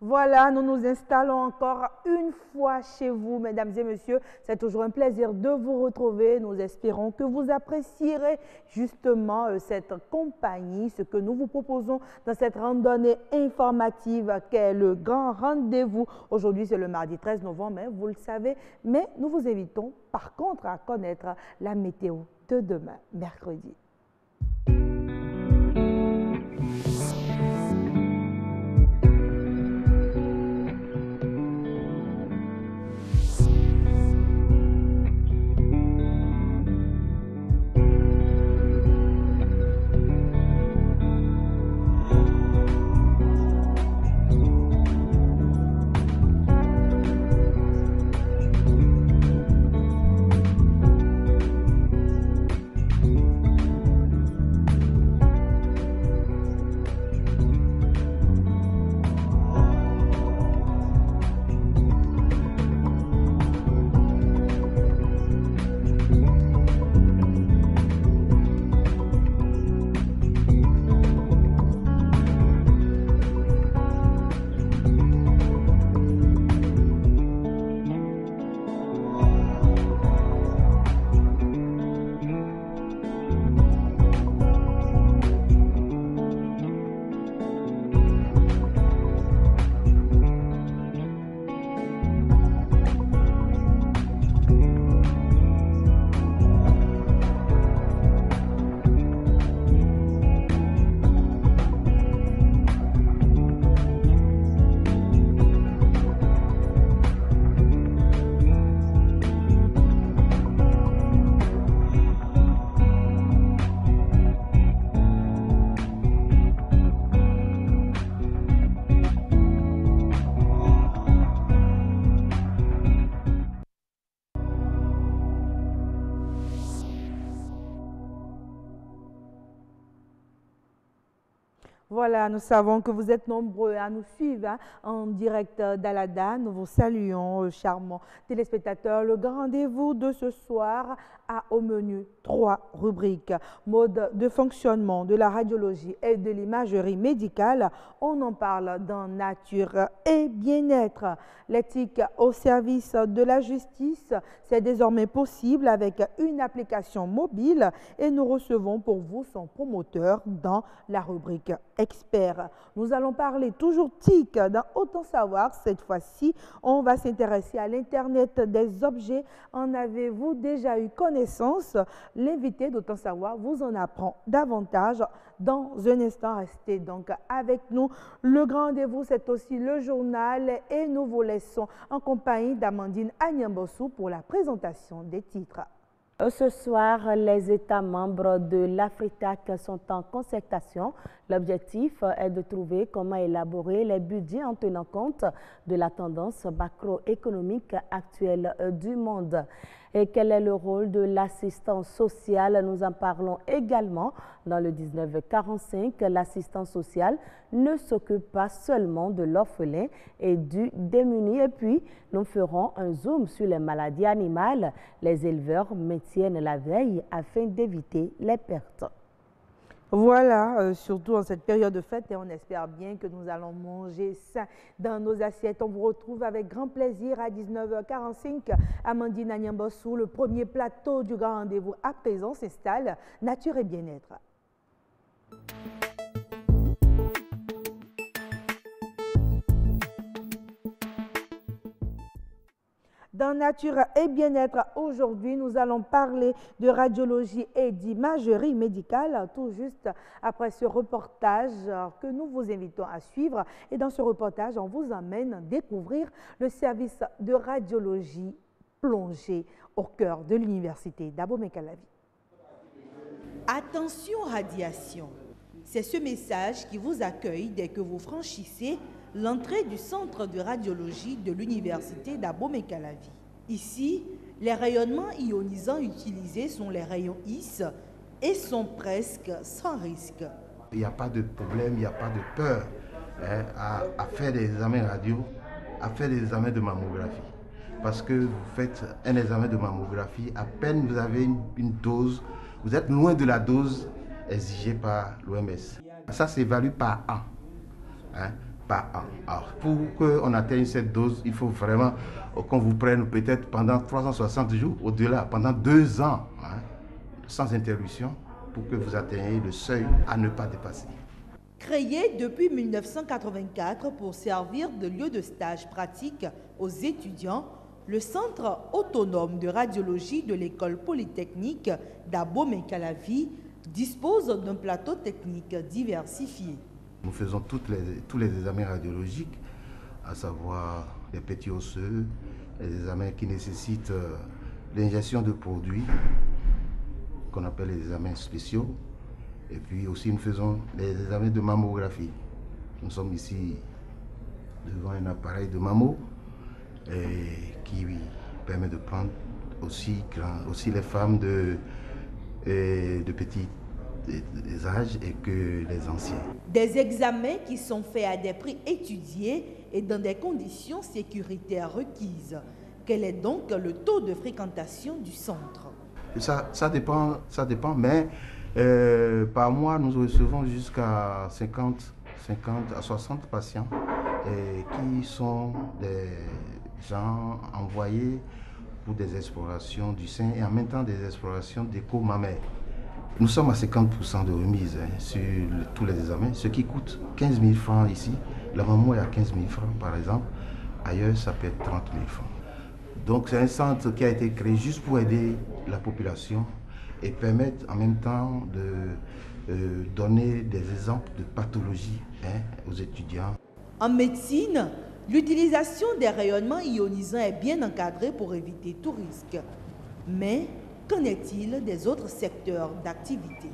Voilà, nous nous installons encore une fois chez vous, mesdames et messieurs. C'est toujours un plaisir de vous retrouver. Nous espérons que vous apprécierez justement cette compagnie, ce que nous vous proposons dans cette randonnée informative qu'est le grand rendez-vous. Aujourd'hui, c'est le mardi 13 novembre, hein, vous le savez, mais nous vous invitons par contre à connaître la météo de demain, mercredi. Voilà, nous savons que vous êtes nombreux à nous suivre hein, en direct d'Alada. Nous vous saluons, charmants téléspectateurs. Le grand rendez-vous de ce soir a au menu 3 rubriques. Mode de fonctionnement de la radiologie et de l'imagerie médicale. On en parle dans Nature et Bien-être. L'éthique au service de la justice, c'est désormais possible avec une application mobile et nous recevons pour vous son promoteur dans la rubrique Expert. Nous allons parler toujours TIC dans Autant Savoir. Cette fois-ci, on va s'intéresser à l'Internet des objets. En avez-vous déjà eu connaissance? L'invité d'Autant Savoir vous en apprend davantage dans un instant. Restez donc avec nous. Le grand rendez-vous, c'est aussi le journal et nous vous laissons en compagnie d'Amandine Agnambossou pour la présentation des titres. Ce soir, les États membres de l'Africac sont en concertation. L'objectif est de trouver comment élaborer les budgets en tenant compte de la tendance macroéconomique actuelle du monde. Et quel est le rôle de l'assistance sociale? Nous en parlons également dans le 1945. L'assistance sociale ne s'occupe pas seulement de l'orphelin et du démuni. Et puis, nous ferons un zoom sur les maladies animales. Les éleveurs maintiennent la veille afin d'éviter les pertes. Voilà, surtout en cette période de fête et on espère bien que nous allons manger sain dans nos assiettes. On vous retrouve avec grand plaisir à 19h45. Amandine Agnambossou, le premier plateau du grand rendez-vous à présent s'installe. Nature et Bien-être. Dans Nature et Bien-être, aujourd'hui, nous allons parler de radiologie et d'imagerie médicale, tout juste après ce reportage que nous vous invitons à suivre. Et dans ce reportage, on vous emmène découvrir le service de radiologie plongé au cœur de l'université d'Abomey-Calavi. Attention radiation, c'est ce message qui vous accueille dès que vous franchissez l'entrée du centre de radiologie de l'université d'Abomey-Calavi. Ici, les rayonnements ionisants utilisés sont les rayons X et sont presque sans risque. Il n'y a pas de problème, il n'y a pas de peur à faire des examens radio, à faire des examens de mammographie. Parce que vous faites un examen de mammographie, à peine vous avez une dose, vous êtes loin de la dose exigée par l'OMS. Ça s'évalue par an. par an. Alors, pour qu'on atteigne cette dose, il faut vraiment qu'on vous prenne peut-être pendant 360 jours, au-delà, pendant 2 ans, hein, sans interruption, pour que vous atteigniez le seuil à ne pas dépasser. Créé depuis 1984 pour servir de lieu de stage pratique aux étudiants, le Centre autonome de radiologie de l'École polytechnique d'Abomey-Calavi dispose d'un plateau technique diversifié. Nous faisons tous les examens radiologiques, à savoir les petits osseux, les examens qui nécessitent l'ingestion de produits, qu'on appelle les examens spéciaux. Et puis aussi nous faisons les examens de mammographie. Nous sommes ici devant un appareil de mammo qui permet de prendre aussi les femmes de petits âges et que les anciens. Des examens qui sont faits à des prix étudiés et dans des conditions sécuritaires requises. Quel est donc le taux de fréquentation du centre? Ça dépend, mais par mois, nous recevons jusqu'à 50 à 60 patients qui sont des gens envoyés pour des explorations du sein et en même temps des explorations d'écho-mammaire. Nous sommes à 50% de remise sur tous les examens, ce qui coûte 15 000 francs ici. La mammo est à 15 000 francs par exemple, ailleurs ça peut être 30 000 francs. Donc c'est un centre qui a été créé juste pour aider la population et permettre en même temps de donner des exemples de pathologies aux étudiants. En médecine, l'utilisation des rayonnements ionisants est bien encadrée pour éviter tout risque. Mais qu'en est-il des autres secteurs d'activité?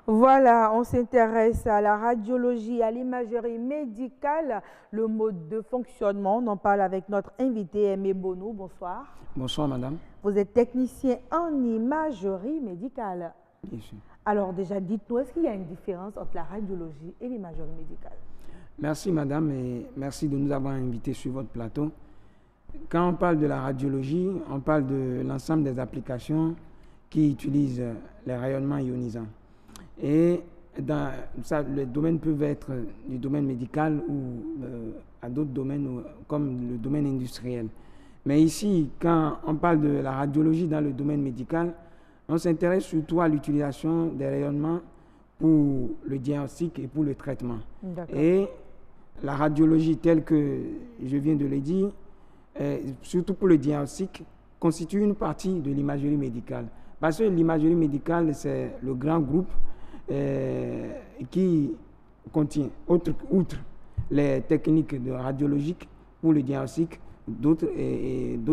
Voilà, on s'intéresse à la radiologie, à l'imagerie médicale, le mode de fonctionnement. On en parle avec notre invité Aimé Bonou. Bonsoir. Bonsoir, madame. Vous êtes technicien en imagerie médicale. Bien sûr. Alors déjà, dites-nous, est-ce qu'il y a une différence entre la radiologie et l'imagerie médicale? Merci, madame, et merci de nous avoir invités sur votre plateau. Quand on parle de la radiologie, on parle de l'ensemble des applications qui utilisent les rayonnements ionisants. Et les domaines peuvent être du domaine médical ou à d'autres domaines comme le domaine industriel. Mais ici, quand on parle de la radiologie dans le domaine médical, on s'intéresse surtout à l'utilisation des rayonnements pour le diagnostic et pour le traitement. Et la radiologie telle que je viens de le dire, surtout pour le diagnostic, constitue une partie de l'imagerie médicale. Parce que l'imagerie médicale, c'est le grand groupe qui contient, outre les techniques radiologiques pour le diagnostic, d'autres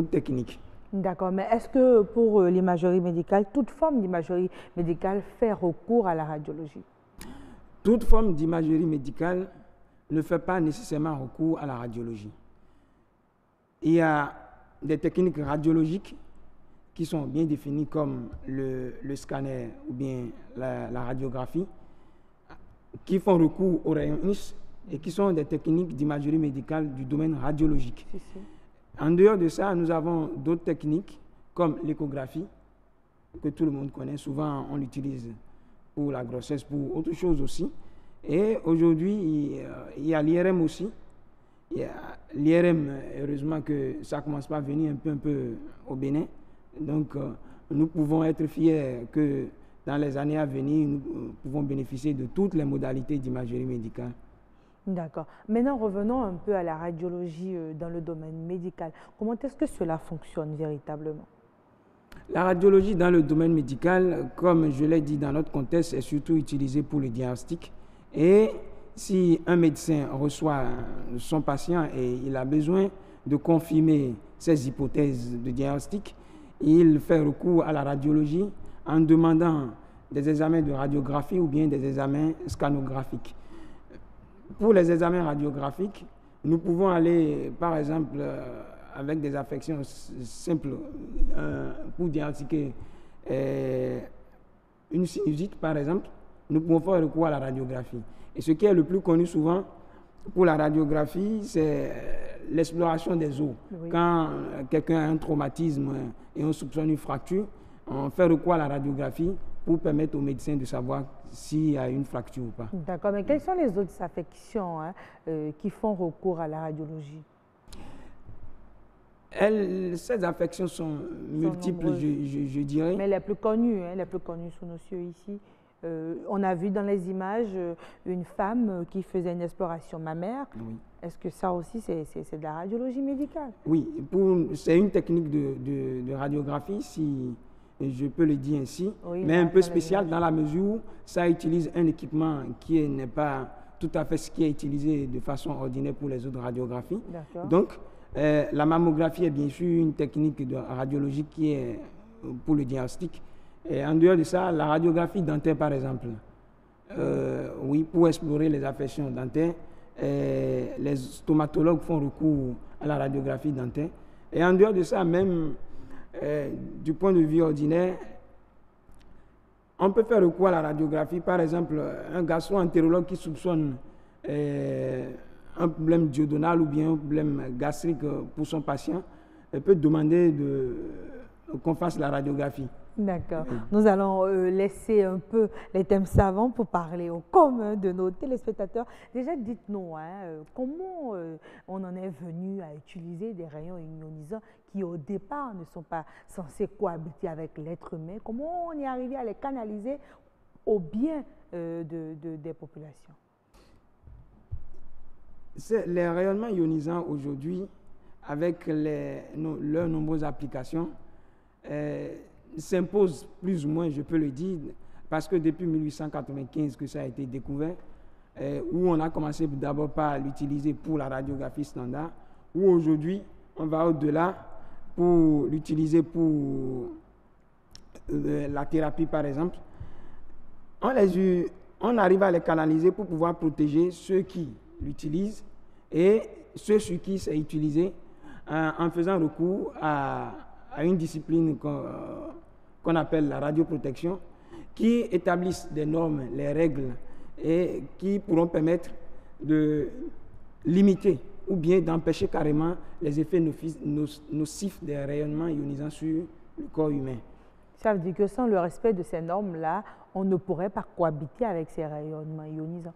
techniques. D'accord, mais est-ce que pour l'imagerie médicale, toute forme d'imagerie médicale fait recours à la radiologie? Toute forme d'imagerie médicale ne fait pas nécessairement recours à la radiologie. Il y a des techniques radiologiques qui sont bien définies comme le scanner ou bien la radiographie, qui font recours aux rayons X et qui sont des techniques d'imagerie médicale du domaine radiologique. En dehors de ça, nous avons d'autres techniques comme l'échographie, que tout le monde connaît. Souvent, on l'utilise pour la grossesse, pour autre chose aussi. Et aujourd'hui, il y a l'IRM aussi. L'IRM, heureusement que ça commence pas à venir un peu au Bénin. Donc, nous pouvons être fiers que dans les années à venir, nous pouvons bénéficier de toutes les modalités d'imagerie médicale. D'accord. Maintenant, revenons un peu à la radiologie dans le domaine médical. Comment est-ce que cela fonctionne véritablement? La radiologie dans le domaine médical, comme je l'ai dit dans notre contexte, est surtout utilisée pour le diagnostic. Et si un médecin reçoit son patient et il a besoin de confirmer ses hypothèses de diagnostic, il fait recours à la radiologie en demandant des examens de radiographie ou bien des examens scanographiques. Pour les examens radiographiques, nous pouvons aller, par exemple, avec des affections simples pour diagnostiquer une sinusite, par exemple, nous pouvons faire recours à la radiographie. Et ce qui est le plus connu souvent pour la radiographie, c'est l'exploration des os. Oui. Quand quelqu'un a un traumatisme et on soupçonne une fracture, on fait recours à la radiographie pour permettre aux médecins de savoir s'il y a une fracture ou pas. D'accord, mais quelles sont les autres affections qui font recours à la radiologie? Ces affections sont multiples, je dirais. Mais les plus connues sous nos cieux ici. On a vu dans les images une femme qui faisait une exploration mammaire. Oui. Est-ce que ça aussi, c'est de la radiologie médicale? Oui, c'est une technique de radiographie, si je peux le dire ainsi, Oui, mais un peu spéciale dans la mesure où ça utilise un équipement qui n'est pas tout à fait ce qui est utilisé de façon ordinaire pour les autres radiographies. Donc, la mammographie est bien sûr une technique de radiologie qui est pour le diagnostic. Et en dehors de ça, la radiographie dentaire, par exemple, oui, pour explorer les affections dentaires, les stomatologues font recours à la radiographie dentaire. Et en dehors de ça, même du point de vue ordinaire, on peut faire recours à la radiographie. Par exemple, un gastro-entérologue qui soupçonne un problème duodénal ou bien un problème gastrique pour son patient peut demander qu'on fasse la radiographie. D'accord. Nous allons laisser un peu les thèmes savants pour parler au commun de nos téléspectateurs. Déjà, dites-nous, comment on en est venu à utiliser des rayons ionisants qui, au départ, ne sont pas censés cohabiter avec l'être humain. Comment on est arrivé à les canaliser au bien des populations? Les rayonnements ionisants aujourd'hui, avec leurs nombreuses applications, s'impose plus ou moins, je peux le dire, parce que depuis 1895 que ça a été découvert, où on a commencé d'abord par l'utiliser pour la radiographie standard, où aujourd'hui on va au-delà pour l'utiliser pour la thérapie par exemple. On arrive à les canaliser pour pouvoir protéger ceux qui l'utilisent et ceux sur qui c'est utilisé en faisant recours à une discipline qu'on appelle la radioprotection, qui établissent des normes, les règles, et qui pourront permettre de limiter ou bien d'empêcher carrément les effets nocifs des rayonnements ionisants sur le corps humain. Ça veut dire que sans le respect de ces normes-là, on ne pourrait pas cohabiter avec ces rayonnements ionisants.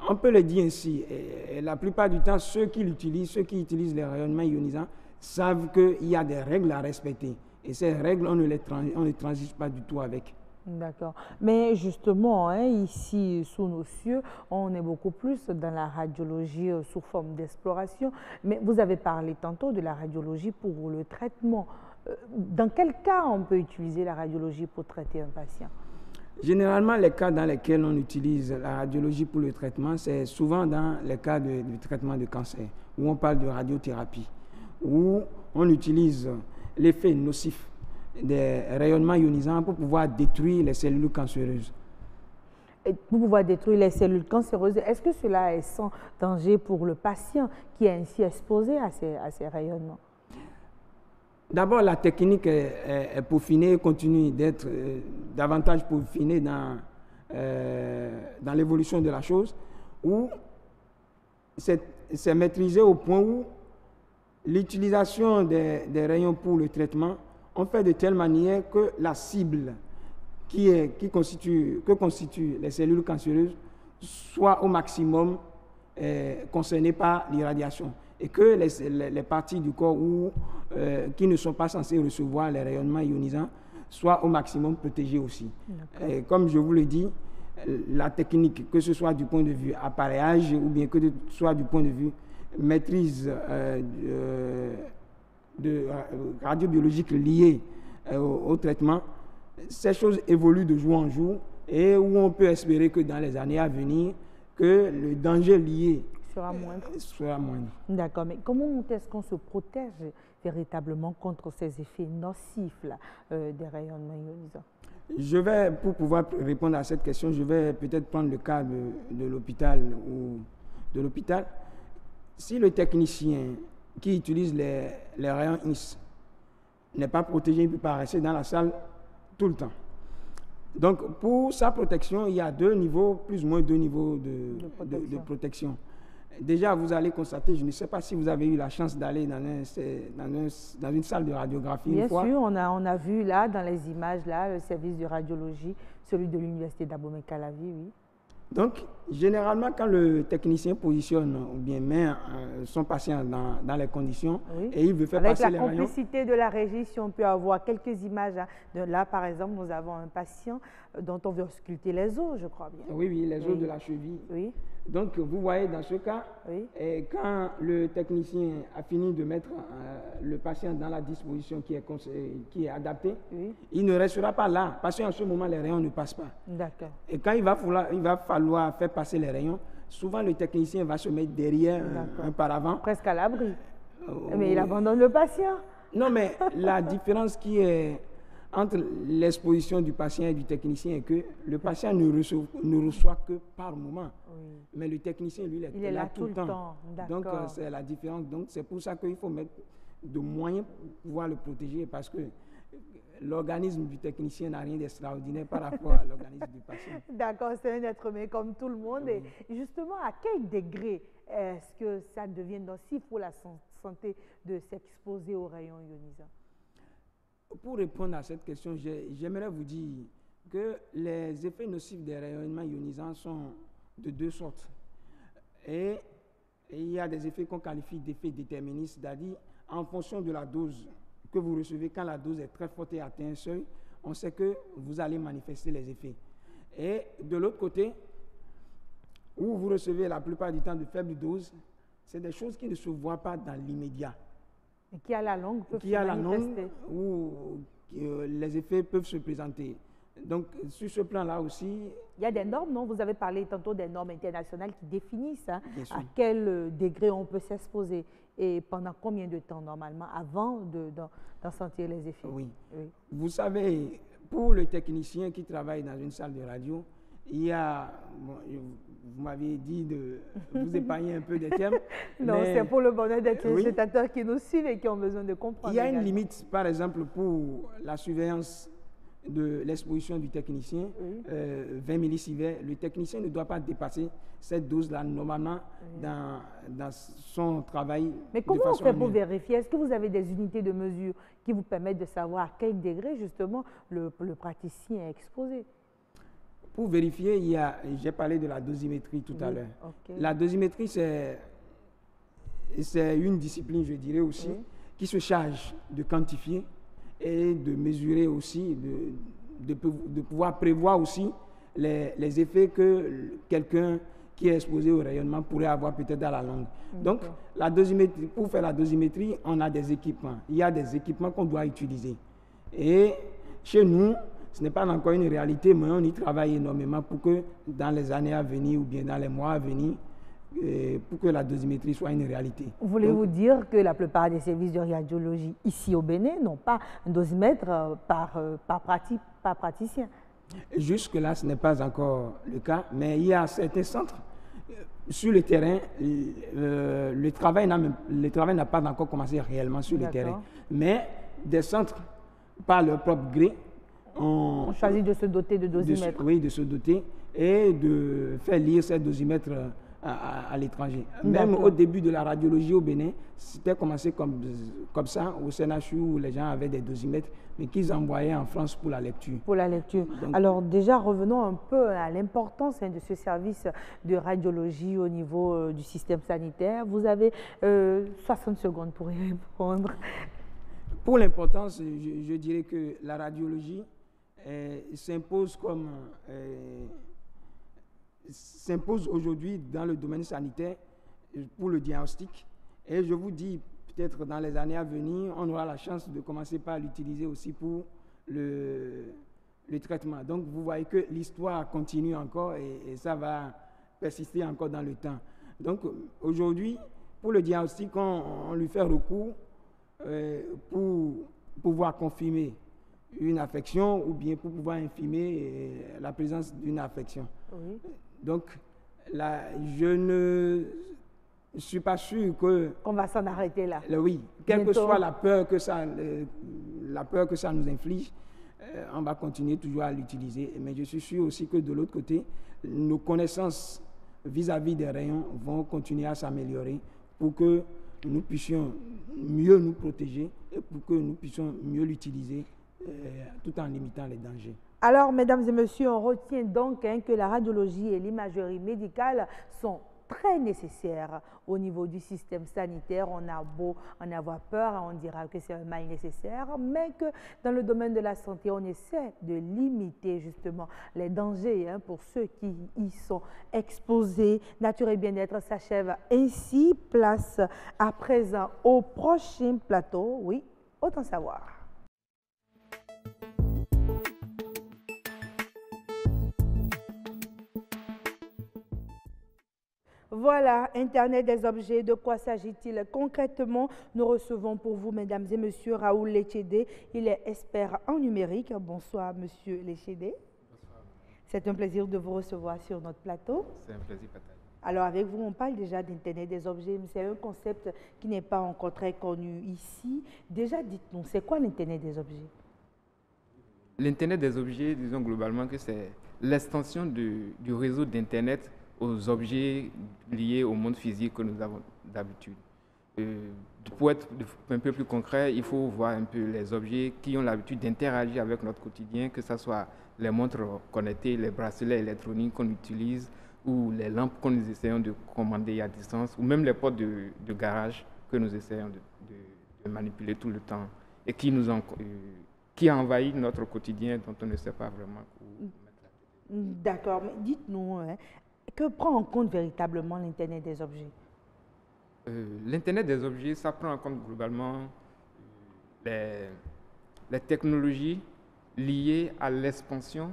On peut le dire ainsi. Et la plupart du temps, ceux qui utilisent les rayonnements ionisants, savent qu'il y a des règles à respecter. Et ces règles, on ne transige pas du tout avec. D'accord. Mais justement, ici, sous nos cieux, on est beaucoup plus dans la radiologie sous forme d'exploration. Mais vous avez parlé tantôt de la radiologie pour le traitement. Dans quel cas on peut utiliser la radiologie pour traiter un patient? Généralement, les cas dans lesquels on utilise la radiologie pour le traitement, c'est souvent dans les cas de traitement de cancer, où on parle de radiothérapie, où on utilise l'effet nocif des rayonnements ionisants pour pouvoir détruire les cellules cancéreuses. Et pour pouvoir détruire les cellules cancéreuses, est-ce que cela est sans danger pour le patient qui est ainsi exposé à ces rayonnements? D'abord, la technique est peaufinée, continue d'être davantage peaufinée dans l'évolution de la chose, où c'est maîtrisé au point où l'utilisation des rayons pour le traitement, on fait de telle manière que la cible que constituent les cellules cancéreuses soit au maximum concernée par l'irradiation et que les parties du corps qui ne sont pas censées recevoir les rayonnements ionisants soient au maximum protégées aussi. Et comme je vous le dis, la technique, que ce soit du point de vue appareillage ou bien que ce soit du point de vue maîtrise radiobiologique liée au traitement, ces choses évoluent de jour en jour et où on peut espérer que dans les années à venir, que le danger lié sera moindre. D'accord, mais comment est-ce qu'on se protège véritablement contre ces effets nocifs des rayonnements ionisants? Pour pouvoir répondre à cette question, je vais peut-être prendre le cas de l'hôpital ou de l'hôpital. Si le technicien qui utilise les rayons X n'est pas protégé, il ne peut pas rester dans la salle tout le temps. Donc, pour sa protection, il y a plus ou moins deux niveaux de protection. Déjà, vous allez constater, je ne sais pas si vous avez eu la chance d'aller dans une salle de radiographie Bien une fois. sûr, on a vu là, dans les images, là, le service de radiologie, celui de l'université d'Abomey-Calavi, oui. Donc, généralement, quand le technicien positionne ou bien met son patient dans les conditions Oui. et il veut faire Avec passer la les rayons, complicité de la régie, si on peut avoir quelques images. Hein. Là, par exemple, nous avons un patient dont on veut ausculter les os, je crois bien. oui, les os Oui. de la cheville. Oui, Donc, vous voyez, dans ce cas, oui. quand le technicien a fini de mettre le patient dans la disposition qui est adaptée, Oui. il ne restera pas là, parce qu'en ce moment, les rayons ne passent pas. D'accord. Et quand il va falloir faire passer les rayons, souvent le technicien va se mettre derrière un paravent. Presque à l'abri. Mais il abandonne le patient. Non, mais la différence qui est entre l'exposition du patient et du technicien est que le patient ne reçoit que par moment. Oui. Mais le technicien, lui, Il est là tout le temps. Donc, D'accord. c'est la différence. Donc, c'est pour ça qu'il faut mettre de moyens pour pouvoir le protéger parce que l'organisme du technicien n'a rien d'extraordinaire par rapport à l'organisme du patient. D'accord, c'est un être humain comme tout le monde. Et justement, à quel degré est-ce que ça devient nocif pour la santé de s'exposer aux rayons ionisants? Pour répondre à cette question, j'aimerais vous dire que les effets nocifs des rayonnements ionisants sont de deux sortes. Et il y a des effets qu'on qualifie d'effets déterministes, c'est-à-dire en fonction de la dose que vous recevez, quand la dose est très forte et atteint un seuil, on sait que vous allez manifester les effets. Et de l'autre côté, où vous recevez la plupart du temps de faibles doses, c'est des choses qui ne se voient pas dans l'immédiat. Et qui à la longue peuvent se Qui à la manifester. longue, où les effets peuvent se présenter. Donc, sur ce plan-là aussi, Il y a des normes, non? Vous avez parlé tantôt des normes internationales qui définissent hein, Bien sûr. à quel degré on peut s'exposer et pendant combien de temps normalement avant d'en sentir les effets. oui. Oui. Vous savez, pour le technicien qui travaille dans une salle de radio, il y a, bon, vous m'aviez dit de vous épargner un peu des termes. Non, mais c'est pour le bonheur des oui. téléspectateurs qui nous suivent et qui ont besoin de comprendre. il y a une également. limite, par exemple, pour la surveillance de l'exposition du technicien, Oui. 20 millisievert, le technicien ne doit pas dépasser cette dose-là normalement dans son travail. Mais de comment on façon fait pour annuelle. vérifier? Est-ce que vous avez des unités de mesure qui vous permettent de savoir à quel degré justement le praticien est exposé? Pour vérifier, j'ai parlé de la dosimétrie tout à Oui, l'heure. ok. La dosimétrie, c'est une discipline, je dirais aussi, Oui. qui se charge de quantifier et de mesurer aussi, de pouvoir prévoir aussi les effets que quelqu'un qui est exposé au rayonnement pourrait avoir peut-être à la longue. Donc, la dosimétrie, pour faire la dosimétrie, on a des équipements. Il y a des équipements qu'on doit utiliser. Et chez nous, ce n'est pas encore une réalité, mais on y travaille énormément pour que dans les années à venir ou bien dans les mois à venir, pour que la dosimétrie soit une réalité. Voulez-vous dire que la plupart des services de radiologie ici au Bénin n'ont pas un dosimètre par praticien? Jusque-là, ce n'est pas encore le cas, mais il y a certains centres sur le terrain. Le travail n'a pas encore commencé réellement sur le terrain. Mais des centres, par leur propre gré, On choisit de se doter de dosimètres. Oui, de se doter et de faire lire ces dosimètres à l'étranger. Même au début de la radiologie au Bénin, c'était commencé comme ça, au CNHU, où les gens avaient des dosimètres, mais qu'ils envoyaient en France pour la lecture. Pour la lecture. Donc, alors déjà, revenons un peu à l'importance de ce service de radiologie au niveau du système sanitaire. Vous avez 60 secondes pour y répondre. Pour l'importance, je dirais que la radiologie s'impose aujourd'hui dans le domaine sanitaire pour le diagnostic. Et je vous dis, peut-être dans les années à venir, on aura la chance de commencer par l'utiliser aussi pour le traitement. Donc, vous voyez que l'histoire continue encore et ça va persister encore dans le temps. Donc, aujourd'hui, pour le diagnostic, on lui fait recours pour pouvoir confirmer une affection ou bien pour pouvoir infirmer la présence d'une affection. Oui. Donc, là, je ne suis pas sûr qu'on va s'en arrêter là. Oui, quelle Bientôt. que soit la peur que ça nous inflige, on va continuer toujours à l'utiliser. Mais je suis sûr aussi que de l'autre côté, nos connaissances vis-à-vis des rayons vont continuer à s'améliorer pour que nous puissions mieux nous protéger et pour que nous puissions mieux l'utiliser tout en limitant les dangers. Alors, mesdames et messieurs, on retient donc que la radiologie et l'imagerie médicale sont très nécessaires au niveau du système sanitaire. On a beau en avoir peur, on dira que c'est un mal nécessaire, mais que dans le domaine de la santé, on essaie de limiter justement les dangers pour ceux qui y sont exposés. Nature et bien-être s'achève ainsi. Place à présent au prochain plateau. Oui, autant savoir. Voilà, Internet des objets, de quoi s'agit-il concrètement? Nous recevons pour vous, mesdames et messieurs, Raoul Lechede. Il est expert en numérique. Bonsoir, monsieur Lechede. Bonsoir. C'est un plaisir de vous recevoir sur notre plateau. C'est un plaisir partagé. Alors, avec vous, on parle déjà d'Internet des objets, mais c'est un concept qui n'est pas encore très connu ici. Déjà, dites-nous, c'est quoi l'Internet des objets? L'Internet des objets, disons globalement que c'est l'extension du réseau d'Internet aux objets liés au monde physique que nous avons d'habitude. Pour être un peu plus concret, il faut voir un peu les objets qui ont l'habitude d'interagir avec notre quotidien, que ce soit les montres connectées, les bracelets électroniques qu'on utilise, ou les lampes que nous essayons de commander à distance, ou même les portes de garage que nous essayons de manipuler tout le temps et qui envahit notre quotidien dont on ne sait pas vraiment où mettre la tête. D'accord, mais dites-nous, que prend en compte véritablement l'Internet des objets? L'Internet des objets, ça prend en compte globalement les technologies liées à l'expansion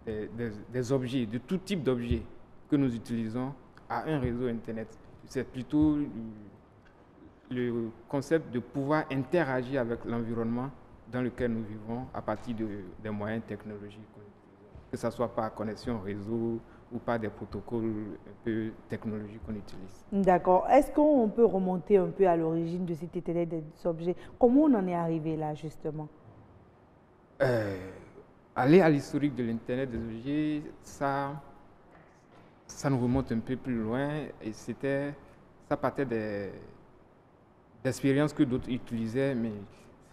des objets, de tout type d'objets que nous utilisons à un réseau Internet. C'est plutôt le concept de pouvoir interagir avec l'environnement dans lequel nous vivons à partir des moyens technologiques, que ce soit par connexion réseau ou par des protocoles un peu technologiques qu'on utilise. D'accord. Est-ce qu'on peut remonter un peu à l'origine de cet Internet des objets? Comment on en est arrivé là, justement? Aller à l'historique de l'Internet des objets, ça nous remonte un peu plus loin et ça partait d'expériences que d'autres utilisaient, mais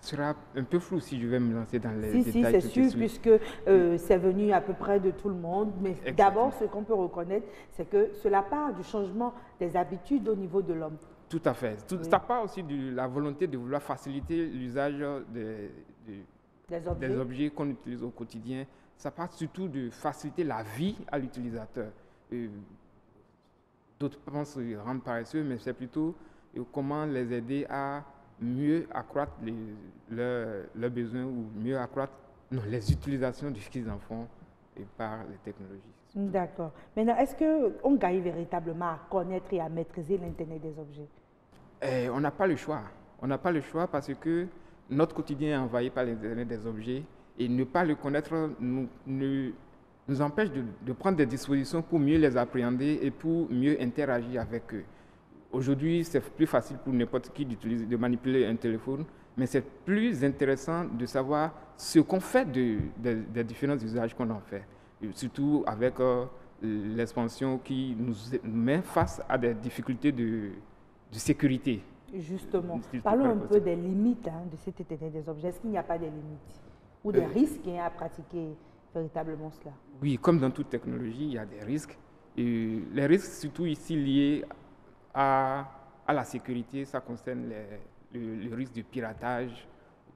ce sera un peu flou si je vais me lancer dans les détails. Si, c'est sûr, puisque c'est venu à peu près de tout le monde. Mais d'abord, ce qu'on peut reconnaître, c'est que cela part du changement des habitudes au niveau de l'homme. Tout à fait. Ça part aussi de la volonté de vouloir faciliter l'usage des objets qu'on utilise au quotidien. Ça part surtout de faciliter la vie à l'utilisateur. D'autres pensent rendre paresseux, mais c'est plutôt comment les aider à mieux accroître leurs besoins ou mieux accroître les utilisations de ce qu'ils en font par les technologies. D'accord. Maintenant, est-ce qu'on gagne véritablement à connaître et à maîtriser l'Internet des objets? On n'a pas le choix. On n'a pas le choix parce que notre quotidien est envahi par l'Internet des objets et ne pas le connaître nous empêche de prendre des dispositions pour mieux les appréhender et pour mieux interagir avec eux. Aujourd'hui, c'est plus facile pour n'importe qui de manipuler un téléphone, mais c'est plus intéressant de savoir ce qu'on fait des différents usages qu'on en fait, et surtout avec l'expansion qui nous met face à des difficultés de sécurité. Justement, parlons un peu des limites de cet Internet des objets. Est-ce qu'il n'y a pas des limites ou des risques à pratiquer véritablement cela? Oui, comme dans toute technologie, il y a des risques. Et les risques, surtout ici, liés à la sécurité, ça concerne le risque de piratage.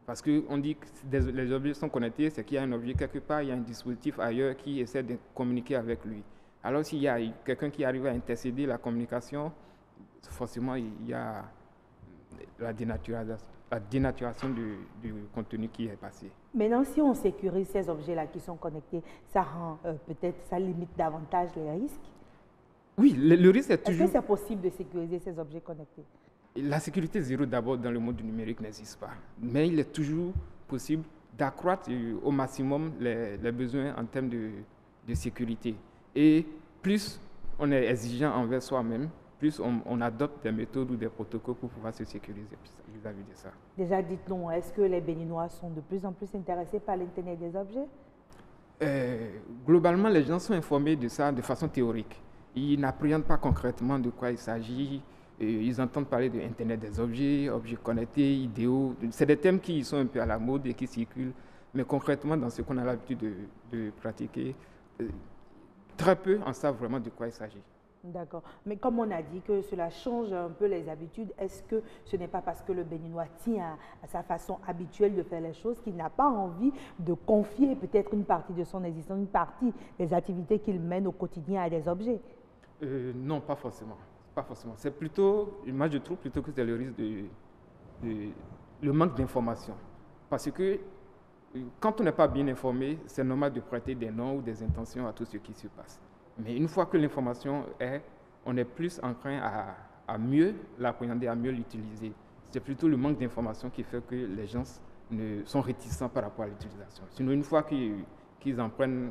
Parce qu'on dit que les objets sont connectés, c'est qu'il y a un objet quelque part, il y a un dispositif ailleurs qui essaie de communiquer avec lui. Alors s'il y a quelqu'un qui arrive à intercéder la communication, forcément il y a la dénaturation du contenu qui est passé. Maintenant, si on sécurise ces objets-là qui sont connectés, ça rend peut-être, ça limite davantage les risques? Oui, le risque est toujours... Est-ce que c'est possible de sécuriser ces objets connectés? La sécurité zéro, d'abord, dans le monde du numérique n'existe pas. Mais il est toujours possible d'accroître au maximum les besoins en termes de sécurité. Et plus on est exigeant envers soi-même, plus on adopte des méthodes ou des protocoles pour pouvoir se sécuriser vis-à-vis de ça. Déjà, dites-nous, est-ce que les Béninois sont de plus en plus intéressés par l'Internet des objets? Globalement, les gens sont informés de ça de façon théorique. ils n'appréhendent pas concrètement de quoi il s'agit. Ils entendent parler de Internet des objets, objets connectés, idéaux. C'est des thèmes qui sont un peu à la mode et qui circulent. Mais concrètement, dans ce qu'on a l'habitude de pratiquer, très peu en savent vraiment de quoi il s'agit. D'accord. Mais comme on a dit que cela change un peu les habitudes, est-ce que ce n'est pas parce que le Béninois tient à sa façon habituelle de faire les choses qu'il n'a pas envie de confier peut-être une partie de son existence, une partie des activités qu'il mène au quotidien à des objets? Non, pas forcément. Pas forcément. C'est plutôt, moi je trouve plutôt que c'est le risque le manque d'information. Parce que quand on n'est pas bien informé, c'est normal de prêter des noms ou des intentions à tout ce qui se passe. Mais une fois que l'information est, on est plus enclin à mieux l'appréhender, à mieux l'utiliser. C'est plutôt le manque d'information qui fait que les gens sont réticents par rapport à l'utilisation. Sinon, une fois qu'ils en apprennent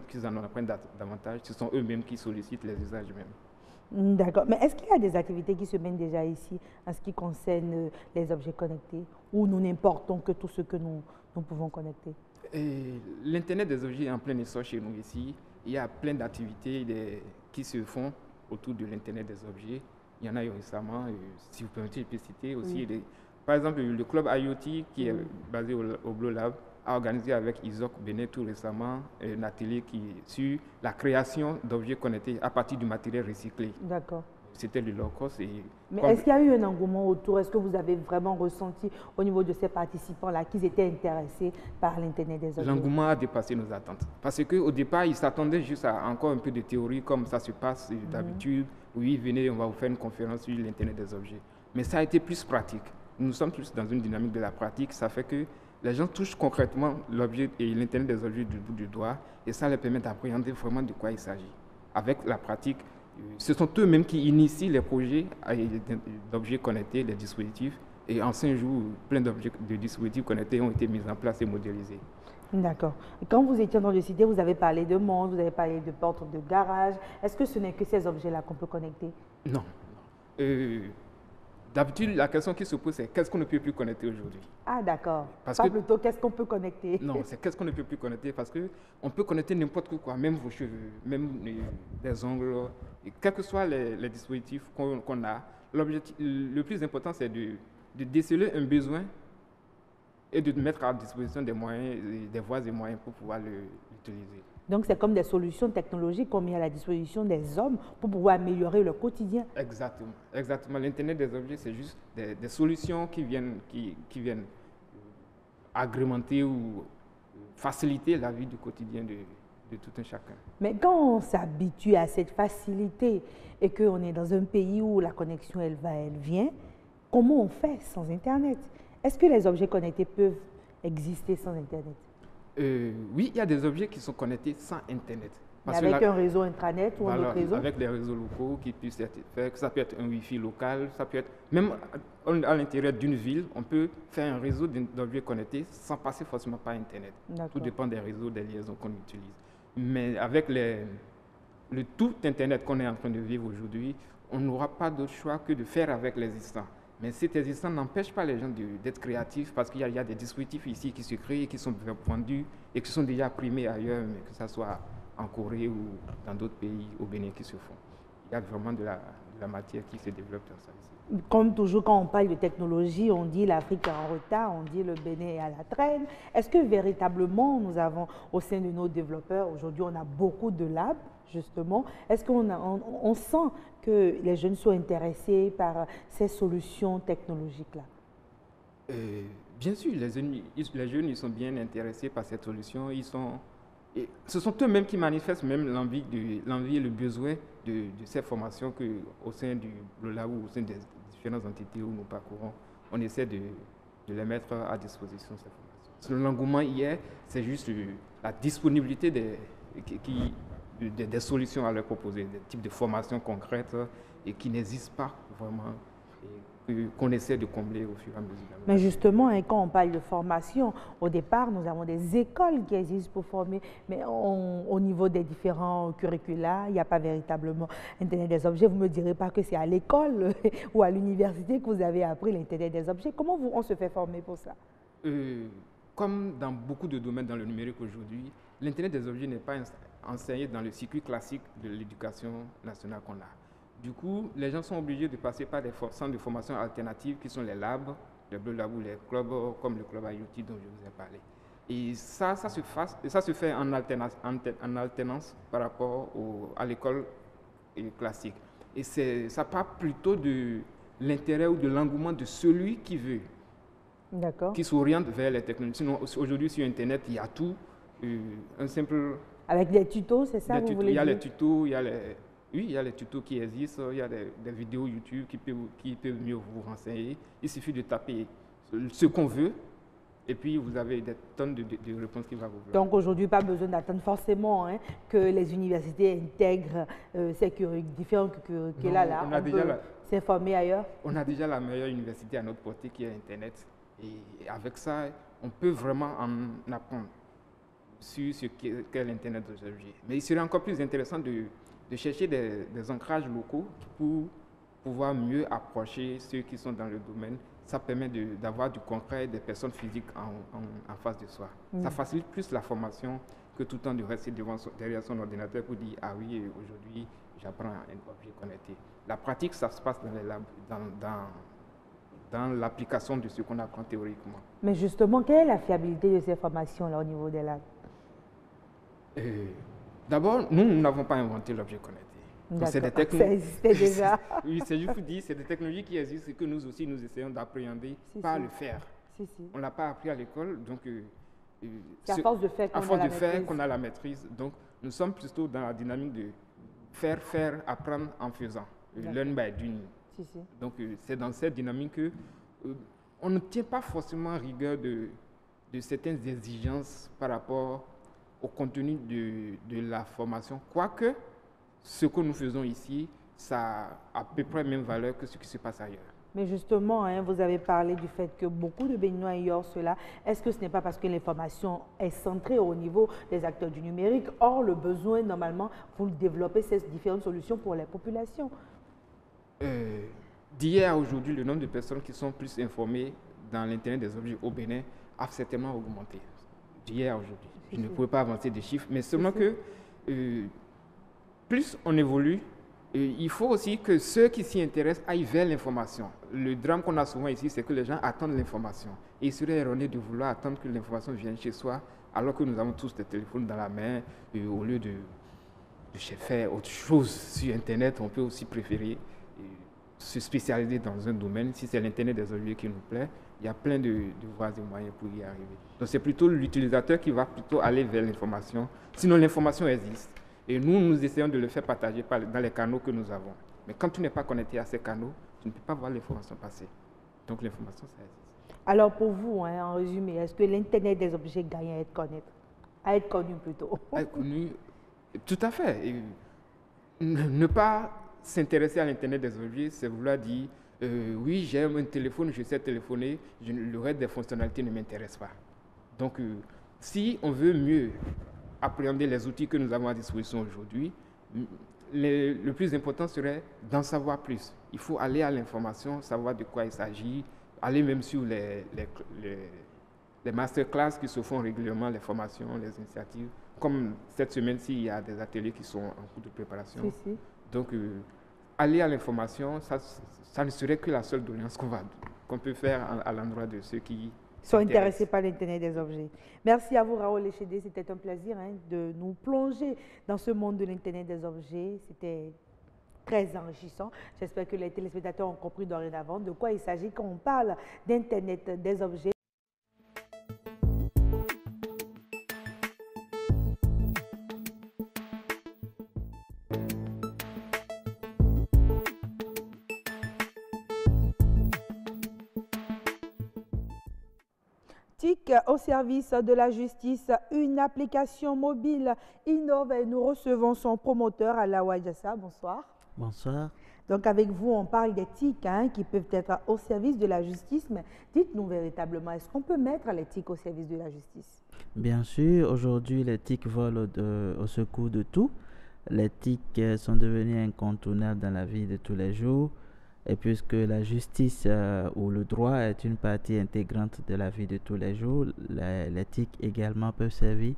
davantage, ce sont eux-mêmes qui sollicitent les usages mêmes. D'accord. Mais est-ce qu'il y a des activités qui se mènent déjà ici en ce qui concerne les objets connectés, où nous n'importons que tout ce que nous pouvons connecter? L'Internet des objets est en plein essor chez nous ici. Il y a plein d'activités qui se font autour de l'Internet des objets. Il y en a eu récemment, si vous permettez, je peux citer aussi. Oui. Par exemple, le club IoT, qui est basé au Blue Lab, a organisé avec ISOC Bénin tout récemment un atelier sur la création d'objets connectés à partir du matériel recyclé. D'accord. C'était le low cost. Mais est-ce qu'il y a eu un engouement autour? Est-ce que vous avez vraiment ressenti au niveau de ces participants-là qu'ils étaient intéressés par l'Internet des objets? L'engouement a dépassé nos attentes. Parce qu'au départ, ils s'attendaient juste à encore un peu de théorie, comme ça se passe d'habitude. Oui, venez, on va vous faire une conférence sur l'Internet des objets. Mais ça a été plus pratique. Nous sommes plus dans une dynamique de la pratique. Ça fait que les gens touchent concrètement l'objet et l'Internet des objets du bout du doigt. Et ça leur permet d'appréhender vraiment de quoi il s'agit. Avec la pratique, ce sont eux-mêmes qui initient les projets d'objets connectés, les dispositifs. Et en 5 jours, plein de dispositifs connectés ont été mis en place et modélisés. D'accord. Quand vous étiez dans le cité, vous avez parlé de montres, vous avez parlé de portes de garage. Est-ce que ce n'est que ces objets-là qu'on peut connecter? Non. D'habitude, la question qui se pose, c'est qu'est-ce qu'on ne peut plus connecter aujourd'hui? Ah, d'accord. Pas plutôt qu'est-ce qu'on peut connecter? Non, c'est qu'est-ce qu'on ne peut plus connecter, parce qu'on peut connecter n'importe quoi, même vos cheveux, même des ongles, et quels que soient les dispositifs qu'on a. Le plus important, c'est de déceler un besoin et de mettre à disposition des moyens, des voies et moyens pour pouvoir l'utiliser. Donc, c'est comme des solutions technologiques qu'on met à la disposition des hommes pour pouvoir améliorer leur quotidien. Exactement. Exactement. L'Internet des objets, c'est juste des solutions qui viennent agrémenter ou faciliter la vie du quotidien de tout un chacun. Mais quand on s'habitue à cette facilité et qu'on est dans un pays où la connexion, elle va, elle vient, comment on fait sans Internet? Est-ce que les objets connectés peuvent exister sans Internet? Oui, il y a des objets qui sont connectés sans Internet. Mais avec un réseau intranet ou un autre réseau? Avec des réseaux locaux qui puissent être faits. Ça peut être un Wi-Fi local, ça peut être même à l'intérieur d'une ville, on peut faire un réseau d'objets connectés sans passer forcément par Internet. Tout dépend des réseaux, des liaisons qu'on utilise. Mais avec le tout Internet qu'on est en train de vivre aujourd'hui, on n'aura pas d'autre choix que de faire avec l'existant. Mais cet existant n'empêche pas les gens d'être créatifs, parce qu'il y a des dispositifs ici qui se créent, qui sont vendus et qui sont déjà primés ailleurs, mais que ce soit en Corée ou dans d'autres pays au Bénin qui se font. Il y a vraiment de la matière qui se développe dans ça ici. Comme toujours, quand on parle de technologie, on dit l'Afrique est en retard, on dit le Bénin est à la traîne. Est-ce que véritablement, nous avons au sein de nos développeurs, aujourd'hui on a beaucoup de labs, justement, est-ce qu'on sent que les jeunes sont intéressés par ces solutions technologiques-là? Bien sûr, les jeunes ils sont bien intéressés par cette solution. Ce sont eux-mêmes qui manifestent même l'envie et le besoin de ces formations qu'au sein du LOLAB ou au sein des différentes entités où nous parcourons, on essaie de les mettre à disposition ces formations. L'engouement hier, c'est juste la disponibilité des solutions à leur proposer, des types de formations concrètes et qui n'existent pas vraiment et qu'on essaie de combler au fur et à mesure. Mais justement, quand on parle de formation, au départ, nous avons des écoles qui existent pour former, mais au niveau des différents curricula, il n'y a pas véritablement Internet des objets. Vous ne me direz pas que c'est à l'école ou à l'université que vous avez appris l'Internet des objets. Comment on se fait former pour ça? Comme dans beaucoup de domaines dans le numérique aujourd'hui, l'Internet des objets n'est pas enseigner dans le circuit classique de l'éducation nationale qu'on a. Du coup, les gens sont obligés de passer par des centres de formation alternatives qui sont les labs, les Bleu Lab ou les clubs comme le club IoT dont je vous ai parlé. Et ça se fait en alternance par rapport à l'école classique. Et ça part plutôt de l'intérêt ou de l'engouement de celui qui veut, qui s'oriente vers les technologies. Sinon, aujourd'hui, sur Internet, il y a tout. Un simple... Avec des tutos, c'est ça, vous voulez dire? Il y a les tutos, il y a les tutos qui existent, il y a des vidéos YouTube qui peuvent mieux vous renseigner. Il suffit de taper ce qu'on veut. Et puis, vous avez des tonnes de réponses qui vont vous voir. Donc, aujourd'hui, pas besoin d'attendre forcément que les universités intègrent ces différents curricula-là. On peut s'informer ailleurs. On a déjà la meilleure université à notre portée qui est Internet. Et avec ça, on peut vraiment en apprendre sur ce qu'est l'Internet d'aujourd'hui. Mais il serait encore plus intéressant de chercher des ancrages locaux pour pouvoir mieux approcher ceux qui sont dans le domaine. Ça permet d'avoir du concret, des personnes physiques en face de soi. Ça facilite plus la formation que tout le temps de rester derrière son ordinateur pour dire « Ah oui, aujourd'hui, j'apprends un objet connecté ». La pratique, ça se passe dans les labs, dans l'application de ce qu'on apprend théoriquement. Mais justement, quelle est la fiabilité de ces formations-là au niveau des labs? D'abord, nous n'avons pas inventé l'objet connecté. C'est des technologies. Ça existait déjà. Oui, c'est juste pour dire, c'est des technologies qui existent et que nous aussi, nous essayons d'appréhender par le faire. On ne l'a pas appris à l'école, donc c'est à force de faire qu'on a la maîtrise. Donc, nous sommes plutôt dans la dynamique de faire, apprendre en faisant. Learn by doing. Donc, c'est dans cette dynamique que on ne tient pas forcément rigueur de certaines exigences par rapport au contenu de la formation, quoique ce que nous faisons ici, ça a à peu près la même valeur que ce qui se passe ailleurs. Mais justement, vous avez parlé du fait que beaucoup de Béninois ignorent cela. Est-ce que ce n'est pas parce que l'information est centrée au niveau des acteurs du numérique? Or, le besoin, normalement, vous développez ces différentes solutions pour les populations. D'hier à aujourd'hui, le nombre de personnes qui sont plus informées dans l'Internet des objets au Bénin a certainement augmenté. D'hier à aujourd'hui. Je ne pouvais pas avancer des chiffres, mais seulement que plus on évolue, il faut aussi que ceux qui s'y intéressent aillent vers l'information. Le drame qu'on a souvent ici, c'est que les gens attendent l'information. Et il serait erroné de vouloir attendre que l'information vienne chez soi, alors que nous avons tous des téléphones dans la main. Au lieu de faire autre chose sur Internet, on peut aussi préférer se spécialiser dans un domaine. Si c'est l'Internet des objets qui nous plaît, il y a plein de voies et moyens pour y arriver. Donc c'est plutôt l'utilisateur qui va plutôt aller vers l'information. Sinon, l'information existe. Et nous essayons de le faire partager dans les canaux que nous avons. Mais quand tu n'es pas connecté à ces canaux, tu ne peux pas voir l'information passer. Donc l'information, ça existe. Alors pour vous, en résumé, est-ce que l'Internet des objets gagne à être connu plutôt? À être connu, tout à fait. Et ne pas s'intéresser à l'Internet des objets, c'est vouloir dire oui, j'ai un téléphone, je sais téléphoner, le reste des fonctionnalités ne m'intéresse pas. Donc si on veut mieux appréhender les outils que nous avons à disposition aujourd'hui, le plus important serait d'en savoir plus. Il faut aller à l'information, savoir de quoi il s'agit, aller même sur les masterclass qui se font régulièrement, les formations, les initiatives. Comme cette semaine-ci, il y a des ateliers qui sont en cours de préparation. Donc, aller à l'information, ça ne serait que la seule doléance qu'on peut faire à l'endroit de ceux qui sont intéressés par l'Internet des objets. Merci à vous, Raoul Echédé. C'était un plaisir de nous plonger dans ce monde de l'Internet des objets. C'était très enrichissant. J'espère que les téléspectateurs ont compris dorénavant de quoi il s'agit quand on parle d'Internet des objets. TIC au service de la justice, une application mobile innove et nous recevons son promoteur, Alawa Diassa. Bonsoir. Bonsoir. Donc avec vous, on parle des TIC qui peuvent être au service de la justice, mais dites-nous véritablement, est-ce qu'on peut mettre les TIC au service de la justice? Bien sûr, aujourd'hui les TIC volent au secours de tout. Les TIC sont devenus incontournables dans la vie de tous les jours. Et puisque la justice ou le droit est une partie intégrante de la vie de tous les jours, les TIC également peuvent servir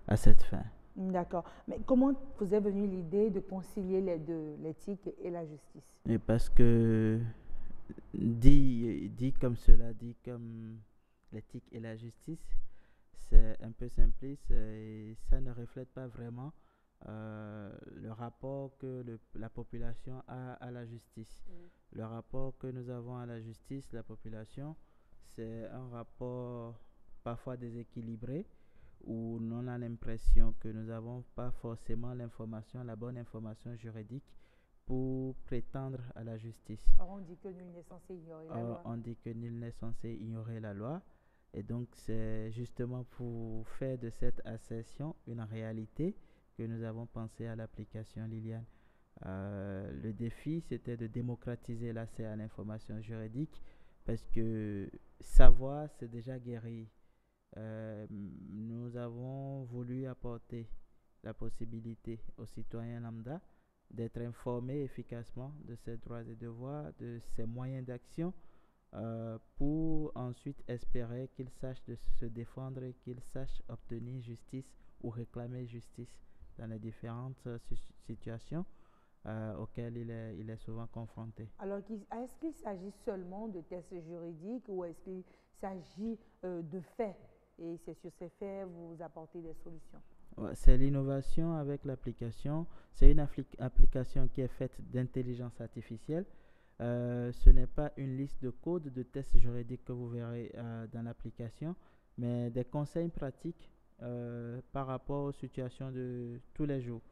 à cette fin. D'accord. Mais comment vous est venue l'idée de concilier les deux, l'éthique et la justice? Et parce que dit comme cela, dit comme l'éthique et la justice, c'est un peu simpliste et ça ne reflète pas vraiment le rapport que la population a à la justice. Le rapport que nous avons à la justice, la population, c'est un rapport parfois déséquilibré où on a l'impression que nous n'avons pas forcément l'information, la bonne information juridique pour prétendre à la justice. Or, on dit que nul n'est censé ignorer la loi. On dit que nul n'est censé ignorer la loi. Et donc, c'est justement pour faire de cette assertion une réalité que nous avons pensé à l'application Liliane. Le défi, c'était de démocratiser l'accès à l'information juridique parce que savoir, c'est déjà guérir. Nous avons voulu apporter la possibilité aux citoyens lambda d'être informés efficacement de ses droits et devoirs, de ses moyens d'action, pour ensuite espérer qu'ils sachent de se défendre et qu'ils sachent obtenir justice ou réclamer justice dans les différentes situations auxquelles il est souvent confronté. Alors, est-ce qu'il s'agit seulement de tests juridiques ou est-ce qu'il s'agit de faits? Et c'est sur ces faits vous apportez des solutions? Ouais, c'est l'innovation avec l'application. C'est une application qui est faite d'intelligence artificielle. Ce n'est pas une liste de codes de tests juridiques que vous verrez dans l'application, mais des conseils pratiques par rapport aux situations de tous les jours.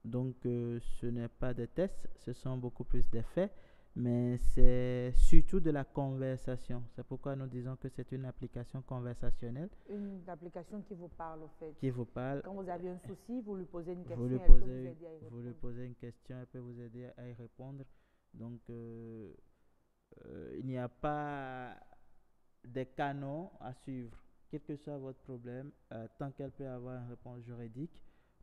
Donc, ce n'est pas des tests, ce sont beaucoup plus des faits, mais c'est surtout de la conversation. C'est pourquoi nous disons que c'est une application conversationnelle. Une application qui vous parle, au fait. Qui vous parle. Quand vous avez un souci, vous lui posez une question, vous lui elle peut posez, vous aider à y répondre. Vous lui posez une question, elle peut vous aider à y répondre. Donc, il n'y a pas des canons à suivre. Quel que soit votre problème, tant qu'elle peut avoir une réponse juridique,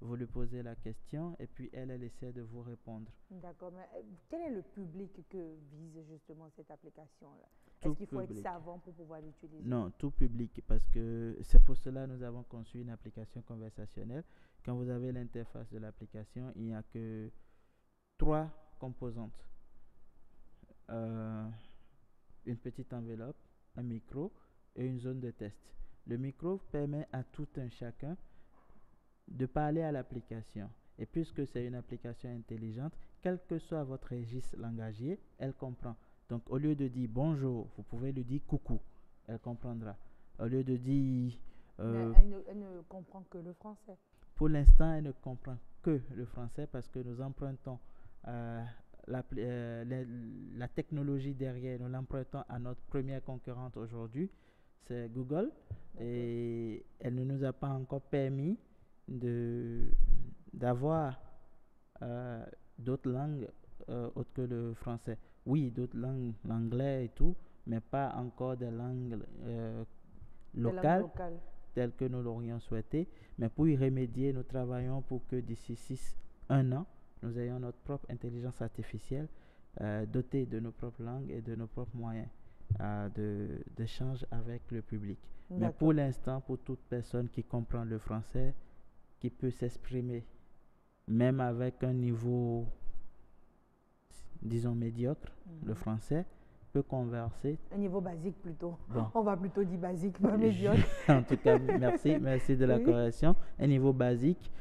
vous lui posez la question et puis elle essaie de vous répondre. D'accord, mais quel est le public que vise justement cette application-là? Tout Est-ce qu'il faut public. être savant pour pouvoir l'utiliser? Non, tout public, parce que c'est pour cela que nous avons conçu une application conversationnelle. Quand vous avez l'interface de l'application, il n'y a que 3 composantes. Une petite enveloppe, un micro et une zone de test. Le micro permet à tout un chacun de parler à l'application. Et puisque c'est une application intelligente, quel que soit votre registre langagier, elle comprend. Donc, au lieu de dire bonjour, vous pouvez lui dire coucou. Elle comprendra. Au lieu de dire... Mais elle ne comprend que le français. Pour l'instant, elle ne comprend que le français parce que nous empruntons la technologie derrière. Nous l'empruntons à notre première concurrente aujourd'hui, c'est Google. Et elle ne nous a pas encore permis d'avoir d'autres langues autres que le français. Oui, d'autres langues, l'anglais et tout, mais pas encore des langues locales telles que nous l'aurions souhaité. Mais pour y remédier, nous travaillons pour que d'ici 1 an, nous ayons notre propre intelligence artificielle dotée de nos propres langues et de nos propres moyens d'échange avec le public. Mais pour l'instant, pour toute personne qui comprend le français, qui peut s'exprimer, même avec un niveau, disons, médiocre, le français, peut converser. Un niveau basique plutôt. Bon. On va plutôt dire basique, pas médiocre. En tout cas, merci de la correction. Un niveau basique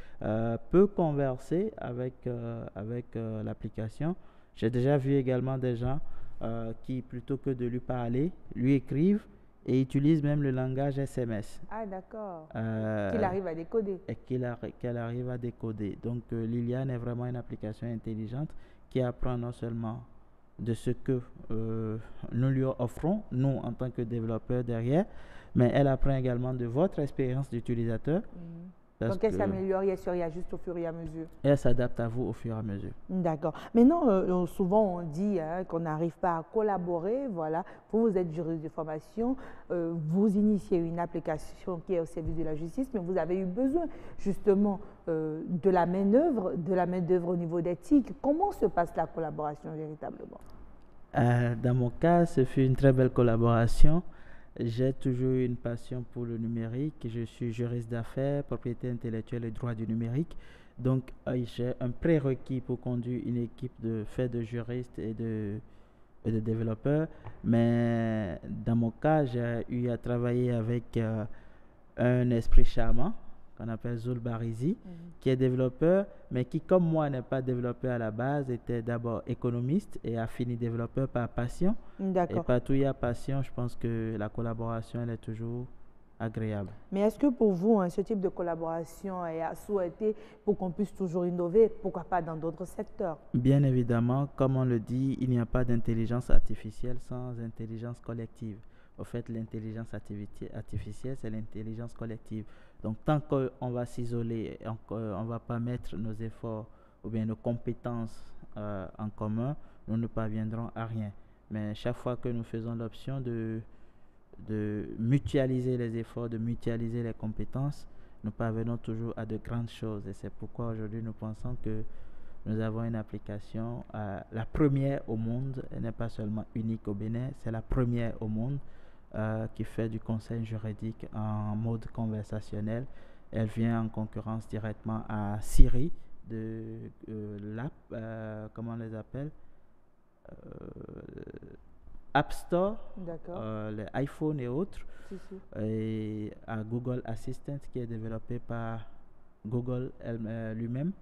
peut converser avec l'application. J'ai déjà vu également des gens qui, plutôt que de lui parler, lui écrivent et utilisent même le langage SMS. Ah, d'accord. Qu'il arrive à décoder. Et qu'elle arrive à décoder. Donc, Liliane est vraiment une application intelligente qui apprend non seulement de ce que nous lui offrons, nous, en tant que développeurs derrière, mais elle apprend également de votre expérience d'utilisateur. Donc, elle s'améliore et elle se réajuste au fur et à mesure. Elle s'adapte à vous au fur et à mesure. D'accord. Maintenant, souvent, on dit qu'on n'arrive pas à collaborer. Voilà. Vous êtes juriste de formation, vous initiez une application qui est au service de la justice, mais vous avez eu besoin justement de la main-d'œuvre au niveau d'éthique. Comment se passe la collaboration véritablement? Dans mon cas, ce fut une très belle collaboration. J'ai toujours eu une passion pour le numérique. Je suis juriste d'affaires, propriété intellectuelle et droit du numérique. Donc, j'ai un prérequis pour conduire une équipe de juristes et de développeurs. Mais dans mon cas, j'ai eu à travailler avec un esprit charmant qu'on appelle Zul Barizi, qui est développeur, mais qui, comme moi, n'est pas développeur à la base, était d'abord économiste et a fini développeur par passion. Et partout où il y a passion, je pense que la collaboration, elle est toujours agréable. Mais est-ce que pour vous, ce type de collaboration est à souhaiter pour qu'on puisse toujours innover, pourquoi pas dans d'autres secteurs? Bien évidemment, comme on le dit, il n'y a pas d'intelligence artificielle sans intelligence collective. Au fait, l'intelligence artificielle, c'est l'intelligence collective. Donc, tant qu'on va s'isoler, on ne va pas mettre nos efforts ou bien nos compétences en commun, nous ne parviendrons à rien. Mais chaque fois que nous faisons l'option de mutualiser les efforts, de mutualiser les compétences, nous parvenons toujours à de grandes choses. Et c'est pourquoi aujourd'hui, nous pensons que nous avons une application, la première au monde, elle n'est pas seulement unique au Bénin, c'est la première au monde qui fait du conseil juridique en mode conversationnel. Elle vient en concurrence directement à Siri de l'app, comment on les appelle, App Store, les iPhone et autres, et à Google Assistant qui est développé par Google lui-même.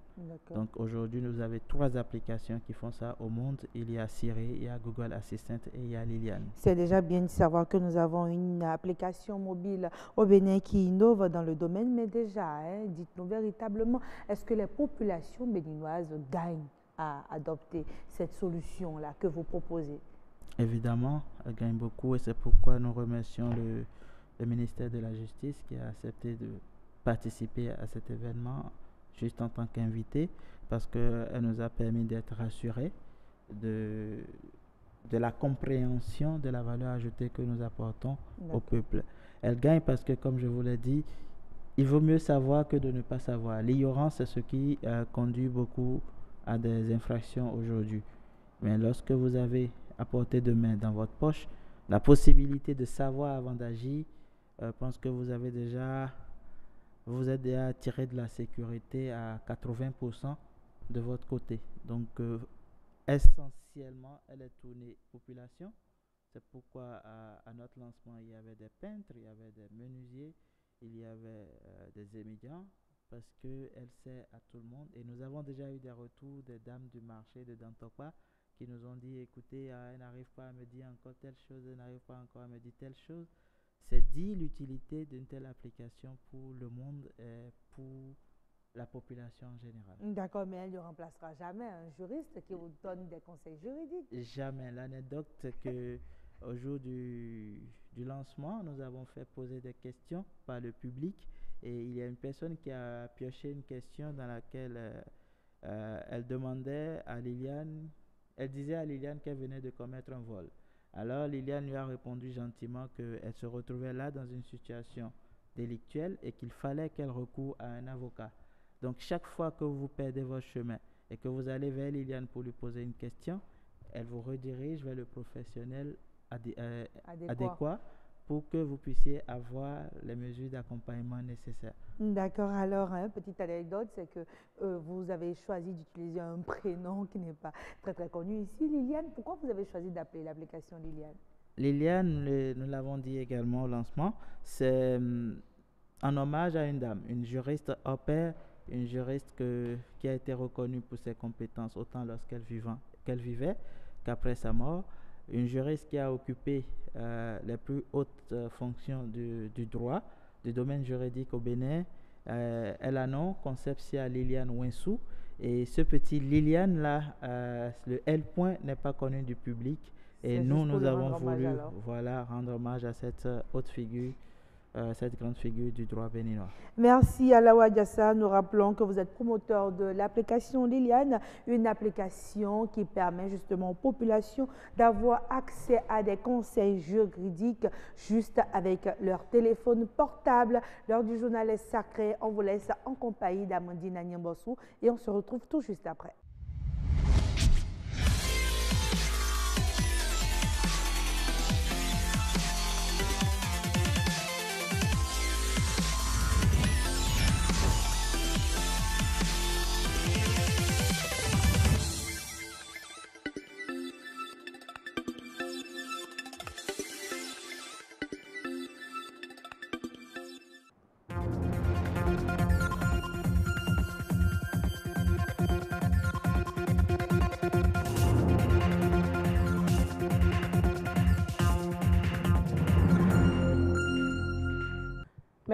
Donc aujourd'hui, nous avons 3 applications qui font ça au monde. Il y a Siri, il y a Google Assistant et il y a Liliane. C'est déjà bien de savoir que nous avons une application mobile au Bénin qui innove dans le domaine, mais déjà, dites-nous véritablement, est-ce que les populations béninoises gagnent à adopter cette solution-là que vous proposez? Évidemment, elle gagne beaucoup et c'est pourquoi nous remercions le ministère de la Justice qui a accepté de participer à cet événement juste en tant qu'invité, parce qu'elle nous a permis d'être rassurés de la compréhension de la valeur ajoutée que nous apportons au peuple. Elle gagne parce que, comme je vous l'ai dit, il vaut mieux savoir que de ne pas savoir. L'ignorance, c'est ce qui conduit beaucoup à des infractions aujourd'hui. Mais lorsque vous avez à portée de main dans votre poche la possibilité de savoir avant d'agir, je pense que vous êtes déjà tiré de la sécurité à 80% de votre côté. Donc, essentiellement, elle est tournée population. C'est pourquoi à notre lancement, il y avait des peintres, il y avait des menuisiers, il y avait des émigrants, parce qu'elle sert à tout le monde. Et nous avons déjà eu des retours des dames du marché de Dantokwa qui nous ont dit, écoutez, elle n'arrive pas à me dire encore telle chose, elle n'arrive pas encore à me dire telle chose. C'est dit l'utilité d'une telle application pour le monde et pour la population en général. D'accord, mais elle ne remplacera jamais un juriste qui vous donne des conseils juridiques. Jamais. L'anecdote, c'est qu'au jour du lancement, nous avons fait poser des questions par le public et il y a une personne qui a pioché une question dans laquelle elle demandait à Liliane, elle disait à Liliane qu'elle venait de commettre un vol. Alors Liliane lui a répondu gentiment qu'elle se retrouvait là dans une situation délictuelle et qu'il fallait qu'elle recoure à un avocat. Donc chaque fois que vous perdez votre chemin et que vous allez vers Liliane pour lui poser une question, elle vous redirige vers le professionnel adéquat pour que vous puissiez avoir les mesures d'accompagnement nécessaires. D'accord. Alors, petite anecdote, c'est que vous avez choisi d'utiliser un prénom qui n'est pas très très connu ici, Liliane. Pourquoi vous avez choisi d'appeler l'application Liliane? Liliane, nous l'avons dit également au lancement, c'est en hommage à une dame, une juriste au pair, une juriste qui a été reconnue pour ses compétences autant lorsqu'elle vivait qu'après sa mort. Une juriste qui a occupé les plus hautes fonctions du droit, du domaine juridique au Bénin. Elle a nom, Concepcia Liliane Winsou. Et ce petit Liliane-là, le L point n'est pas connu du public. Et nous avons voulu rendre hommage à cette haute figure, cette grande figure du droit béninois. Merci Alawa Diassa. Nous rappelons que vous êtes promoteur de l'application Liliane, une application qui permet justement aux populations d'avoir accès à des conseils juridiques juste avec leur téléphone portable. L'heure du journal est sacrée. On vous laisse en compagnie d'Amandine Agnambossou et on se retrouve tout juste après.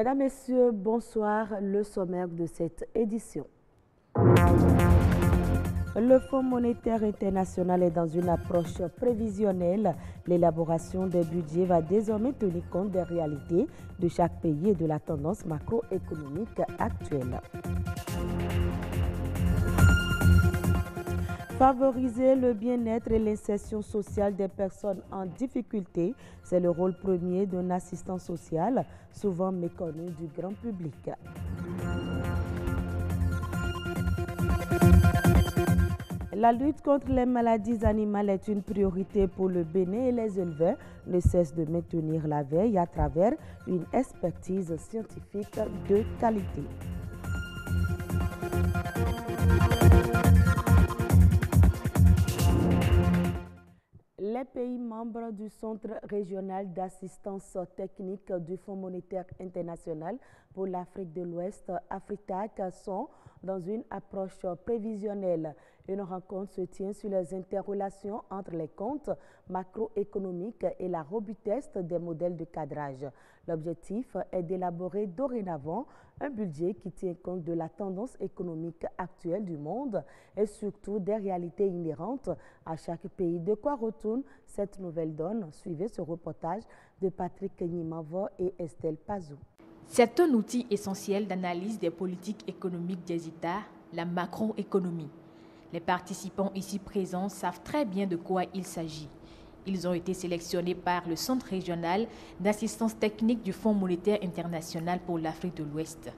Mesdames, Messieurs, bonsoir. Le sommaire de cette édition. Le Fonds monétaire international est dans une approche prévisionnelle. L'élaboration des budgets va désormais tenir compte des réalités de chaque pays et de la tendance macroéconomique actuelle. Favoriser le bien-être et l'insertion sociale des personnes en difficulté, c'est le rôle premier d'un assistant social, souvent méconnu du grand public. La lutte contre les maladies animales est une priorité pour le Bénin et les éleveurs ne cessent de maintenir la veille à travers une expertise scientifique de qualité. Les pays membres du Centre régional d'assistance technique du Fonds monétaire international pour l'Afrique de l'Ouest, AFRITAC, sont dans une approche prévisionnelle. Une rencontre se tient sur les interrelations entre les comptes macroéconomiques et la robustesse des modèles de cadrage. L'objectif est d'élaborer dorénavant un budget qui tient compte de la tendance économique actuelle du monde et surtout des réalités inhérentes à chaque pays. De quoi retourne cette nouvelle donne? Suivez ce reportage de Patrick Nimavo et Estelle Pazou. C'est un outil essentiel d'analyse des politiques économiques des États, la macroéconomie. Les participants ici présents savent très bien de quoi il s'agit. Ils ont été sélectionnés par le Centre régional d'assistance technique du Fonds monétaire international pour l'Afrique de l'Ouest.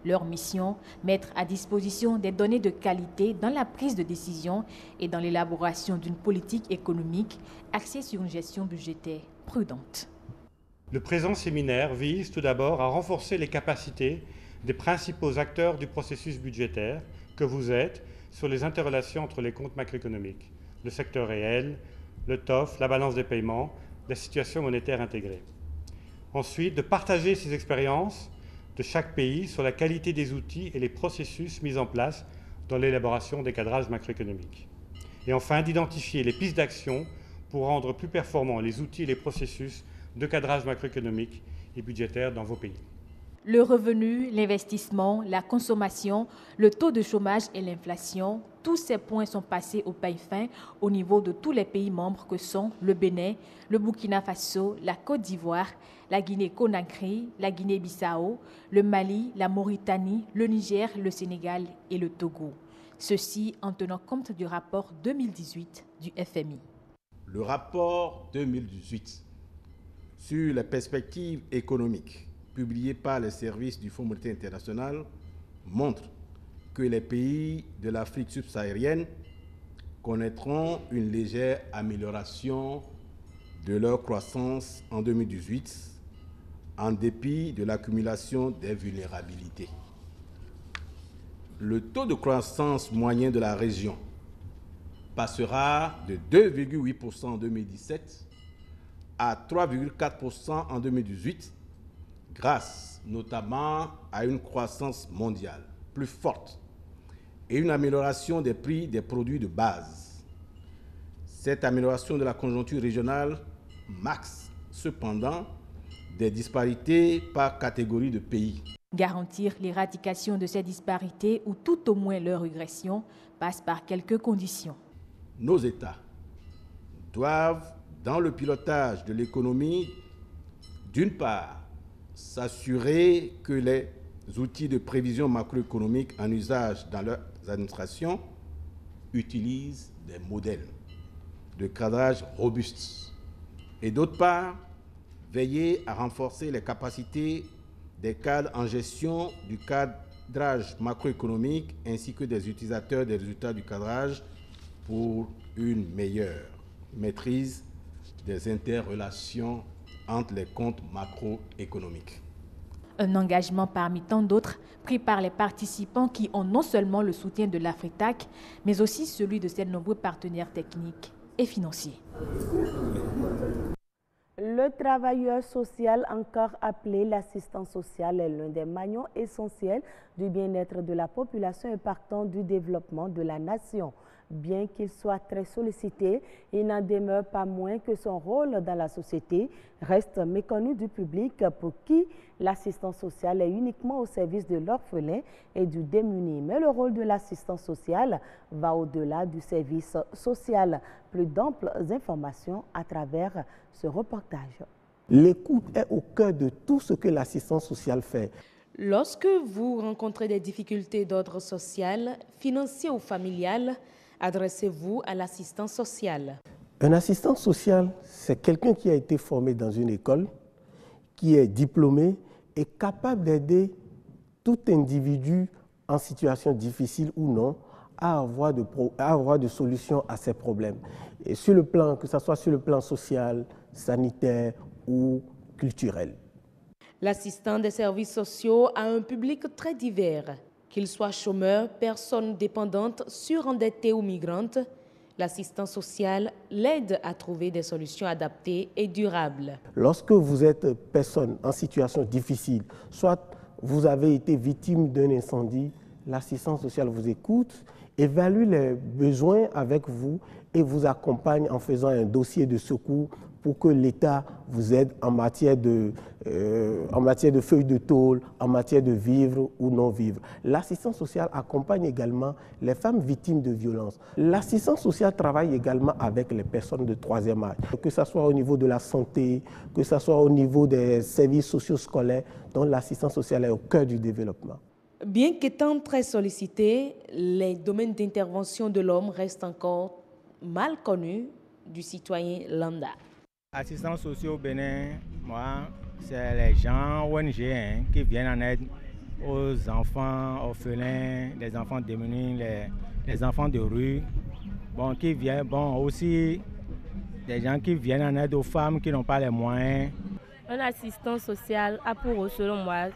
Leur mission, mettre à disposition des données de qualité dans la prise de décision et dans l'élaboration d'une politique économique axée sur une gestion budgétaire prudente. Le présent séminaire vise tout d'abord à renforcer les capacités des principaux acteurs du processus budgétaire que vous êtes sur les interrelations entre les comptes macroéconomiques, le secteur réel, le TOF, la balance des paiements, la situation monétaire intégrée. Ensuite, de partager ces expériences de chaque pays sur la qualité des outils et les processus mis en place dans l'élaboration des cadrages macroéconomiques. Et enfin, d'identifier les pistes d'action pour rendre plus performants les outils et les processus de cadrage macroéconomique et budgétaire dans vos pays. Le revenu, l'investissement, la consommation, le taux de chômage et l'inflation, tous ces points sont passés au peigne fin au niveau de tous les pays membres que sont le Bénin, le Burkina Faso, la Côte d'Ivoire, la Guinée-Conakry, la Guinée-Bissau, le Mali, la Mauritanie, le Niger, le Sénégal et le Togo. Ceci en tenant compte du rapport 2018 du FMI. Le rapport 2018 sur les perspectives économiques publié par les services du Fonds monétaire international montre que les pays de l'Afrique subsaharienne connaîtront une légère amélioration de leur croissance en 2018 en dépit de l'accumulation des vulnérabilités. Le taux de croissance moyen de la région passera de 2,8% en 2017 à 3,4% en 2018 grâce notamment à une croissance mondiale plus forte et une amélioration des prix des produits de base. Cette amélioration de la conjoncture régionale marque cependant des disparités par catégorie de pays. Garantir l'éradication de ces disparités ou tout au moins leur régression passe par quelques conditions. Nos États doivent, dans le pilotage de l'économie, d'une part, s'assurer que les outils de prévision macroéconomique en usage dans leurs administrations utilisent des modèles de cadrage robustes et d'autre part, veiller à renforcer les capacités des cadres en gestion du cadrage macroéconomique ainsi que des utilisateurs des résultats du cadrage pour une meilleure maîtrise des interrelations entre les comptes macroéconomiques. Un engagement parmi tant d'autres pris par les participants qui ont non seulement le soutien de l'AFRITAC, mais aussi celui de ses nombreux partenaires techniques et financiers. Le travailleur social, encore appelé l'assistant social, est l'un des maillons essentiels du bien-être de la population et partant du développement de la nation. Bien qu'il soit très sollicité, il n'en demeure pas moins que son rôle dans la société reste méconnu du public pour qui l'assistance sociale est uniquement au service de l'orphelin et du démuni. Mais le rôle de l'assistance sociale va au-delà du service social. Plus d'amples informations à travers ce reportage. L'écoute est au cœur de tout ce que l'assistance sociale fait. Lorsque vous rencontrez des difficultés d'ordre social, financier ou familial, adressez-vous à l'assistance sociale. Un assistant social, c'est quelqu'un qui a été formé dans une école, qui est diplômé et capable d'aider tout individu en situation difficile ou non à avoir de solutions à ses problèmes. Et sur le plan, que ce soit sur le plan social, sanitaire ou culturel. L'assistant des services sociaux a un public très divers. Qu'il soit chômeur, personne dépendante, surendettée ou migrante, l'assistant social l'aide à trouver des solutions adaptées et durables. Lorsque vous êtes personne en situation difficile, soit vous avez été victime d'un incendie, l'assistance sociale vous écoute, évalue les besoins avec vous et vous accompagne en faisant un dossier de secours pour que l'État vous aide en matière de feuilles de tôle, en matière de vivres ou non-vivres. L'assistance sociale accompagne également les femmes victimes de violences. L'assistance sociale travaille également avec les personnes de troisième âge, que ce soit au niveau de la santé, que ce soit au niveau des services socio-scolaires, dont l'assistance sociale est au cœur du développement. Bien qu'étant très sollicités, les domaines d'intervention de l'homme restent encore mal connus du citoyen lambda. Assistants sociaux au Bénin, moi, c'est les gens ONG qui viennent en aide aux enfants orphelins, les enfants démunis, les enfants de rue, qui viennent, aussi des gens qui viennent en aide aux femmes qui n'ont pas les moyens. Un assistant social a pour, selon moi,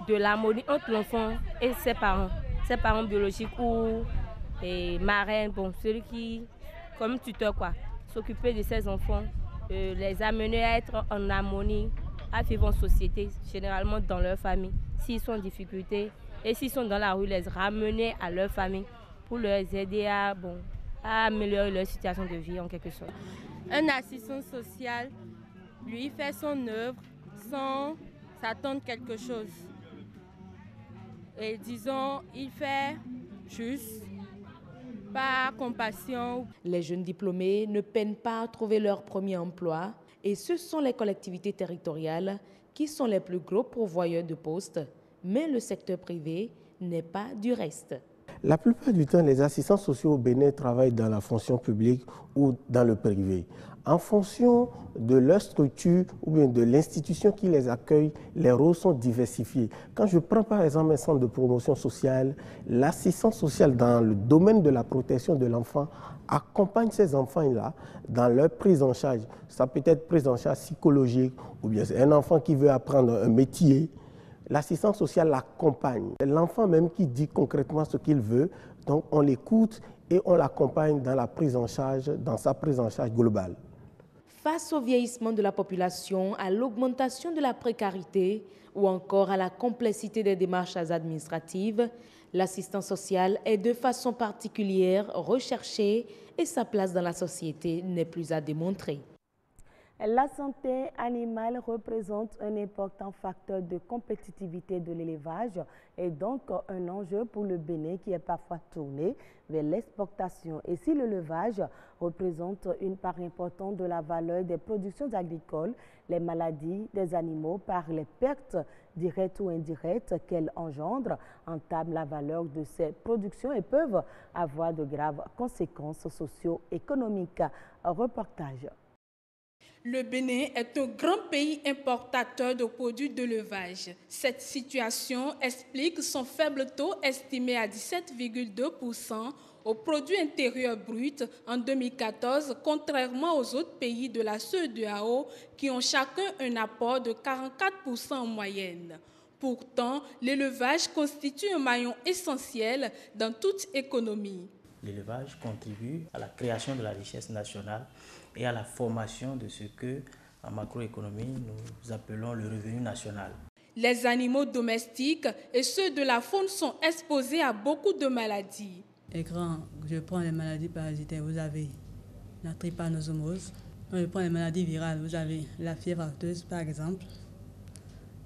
de l'harmonie entre l'enfant et ses parents biologiques ou marraines, celui qui, comme tuteur, s'occuper de ses enfants. Les amener à être en harmonie, à vivre en société, généralement dans leur famille. S'ils sont en difficulté et s'ils sont dans la rue, les ramener à leur famille pour les aider à améliorer leur situation de vie en quelque sorte. Un assistant social, lui, fait son œuvre sans s'attendre quelque chose. Et disons, il fait juste par compassion. Les jeunes diplômés ne peinent pas à trouver leur premier emploi et ce sont les collectivités territoriales qui sont les plus gros pourvoyeurs de postes, mais le secteur privé n'est pas du reste. La plupart du temps, les assistants sociaux au Bénin travaillent dans la fonction publique ou dans le privé. En fonction de leur structure ou bien de l'institution qui les accueille, les rôles sont diversifiés. Quand je prends par exemple un centre de promotion sociale, l'assistance sociale dans le domaine de la protection de l'enfant accompagne ces enfants-là dans leur prise en charge. Ça peut être prise en charge psychologique ou bien c'est un enfant qui veut apprendre un métier. L'assistance sociale l'accompagne. C'est l'enfant même qui dit concrètement ce qu'il veut, donc on l'écoute et on l'accompagne dans la prise en charge, dans sa prise en charge globale. Face au vieillissement de la population, à l'augmentation de la précarité ou encore à la complexité des démarches administratives, l'assistance sociale est de façon particulière recherchée et sa place dans la société n'est plus à démontrer. La santé animale représente un important facteur de compétitivité de l'élevage et donc un enjeu pour le Bénin qui est parfois tourné vers l'exportation. Et si l'élevage représente une part importante de la valeur des productions agricoles, les maladies des animaux par les pertes directes ou indirectes qu'elles engendrent entament la valeur de ces productions et peuvent avoir de graves conséquences socio-économiques. Un reportage. Le Bénin est un grand pays importateur de produits d'élevage. Cette situation explique son faible taux estimé à 17,2% au produit intérieur brut en 2014, contrairement aux autres pays de la CEDEAO qui ont chacun un apport de 44% en moyenne. Pourtant, l'élevage constitue un maillon essentiel dans toute économie. L'élevage contribue à la création de la richesse nationale et à la formation de ce que, en macroéconomie, nous appelons le revenu national. Les animaux domestiques et ceux de la faune sont exposés à beaucoup de maladies. écran, je prends les maladies parasitaires, vous avez la trypanosomose. Quand je prends les maladies virales, vous avez la fièvre afteuse, par exemple.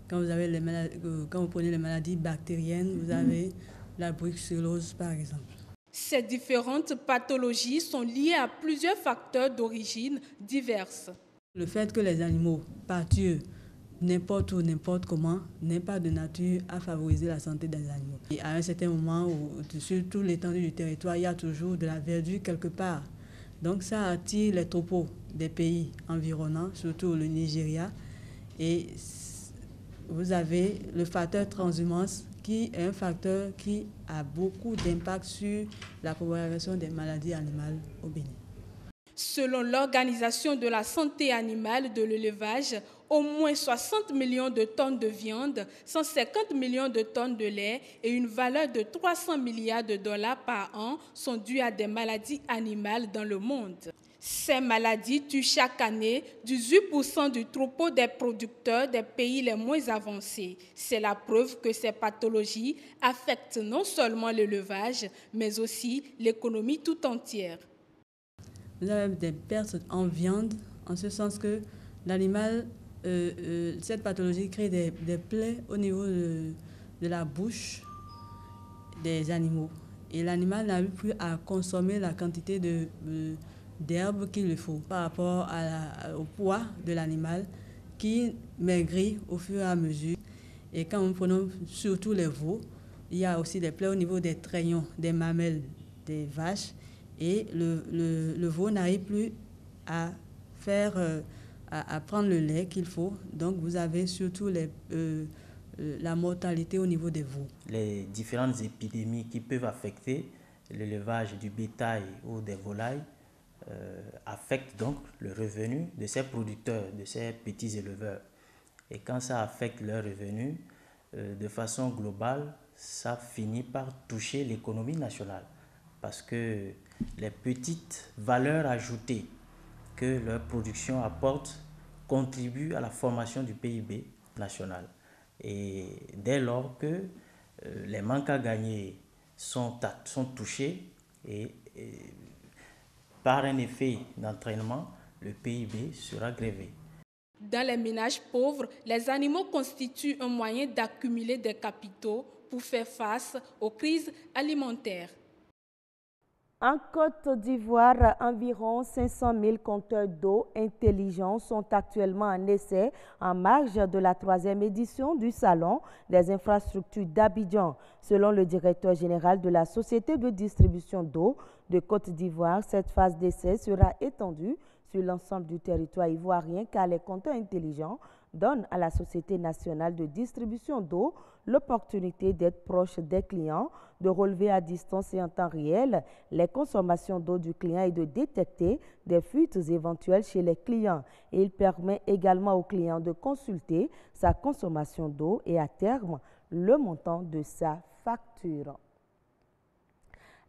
Quand vous prenez les maladies bactériennes, vous avez la brucellose, par exemple. Ces différentes pathologies sont liées à plusieurs facteurs d'origine diverses. Le fait que les animaux pâturent n'importe où, n'importe comment, n'est pas de nature à favoriser la santé des animaux. Et à un certain moment, sur toute l'étendue du territoire, il y a toujours de la verdure quelque part. Donc ça attire les troupeaux des pays environnants, surtout le Nigeria. Et vous avez le facteur transhumance qui est un facteur qui a beaucoup d'impact sur la propagation des maladies animales au Bénin. Selon l'Organisation de la santé animale de l'élevage, au moins 60 millions de tonnes de viande, 150 millions de tonnes de lait et une valeur de 300 milliards de dollars par an sont dues à des maladies animales dans le monde. Ces maladies tuent chaque année 18% du troupeau des producteurs des pays les moins avancés. C'est la preuve que ces pathologies affectent non seulement l'élevage, mais aussi l'économie tout entière. Vous avez des pertes en viande, en ce sens que l'animal, cette pathologie crée des plaies au niveau de la bouche des animaux. Et l'animal n'arrive plus à consommer la quantité d'herbe qu'il lui faut par rapport au poids de l'animal qui maigrit au fur et à mesure. Et quand nous prenons surtout les veaux, il y a aussi des plaies au niveau des traignons, des mamelles des vaches. Et le veau n'arrive plus à prendre le lait qu'il faut. Donc, vous avez surtout la mortalité au niveau des veaux. Les différentes épidémies qui peuvent affecter l'élevage du bétail ou des volailles affectent donc le revenu de ces producteurs, de ces petits éleveurs. Et quand ça affecte leurs revenus, de façon globale, ça finit par toucher l'économie nationale. Parce que les petites valeurs ajoutées que leur production apporte contribuent à la formation du PIB national. Et dès lors que les manques à gagner sont touchés et par un effet d'entraînement, le PIB sera grévé. Dans les ménages pauvres, les animaux constituent un moyen d'accumuler des capitaux pour faire face aux crises alimentaires. En Côte d'Ivoire, environ 500 000 compteurs d'eau intelligents sont actuellement en essai en marge de la 3e édition du Salon des infrastructures d'Abidjan. Selon le directeur général de la Société de distribution d'eau de Côte d'Ivoire, cette phase d'essai sera étendue sur l'ensemble du territoire ivoirien car les compteurs intelligents donnent à la Société nationale de distribution d'eau l'opportunité d'être proche des clients, de relever à distance et en temps réel les consommations d'eau du client et de détecter des fuites éventuelles chez les clients. Et il permet également au client de consulter sa consommation d'eau et à terme le montant de sa facture.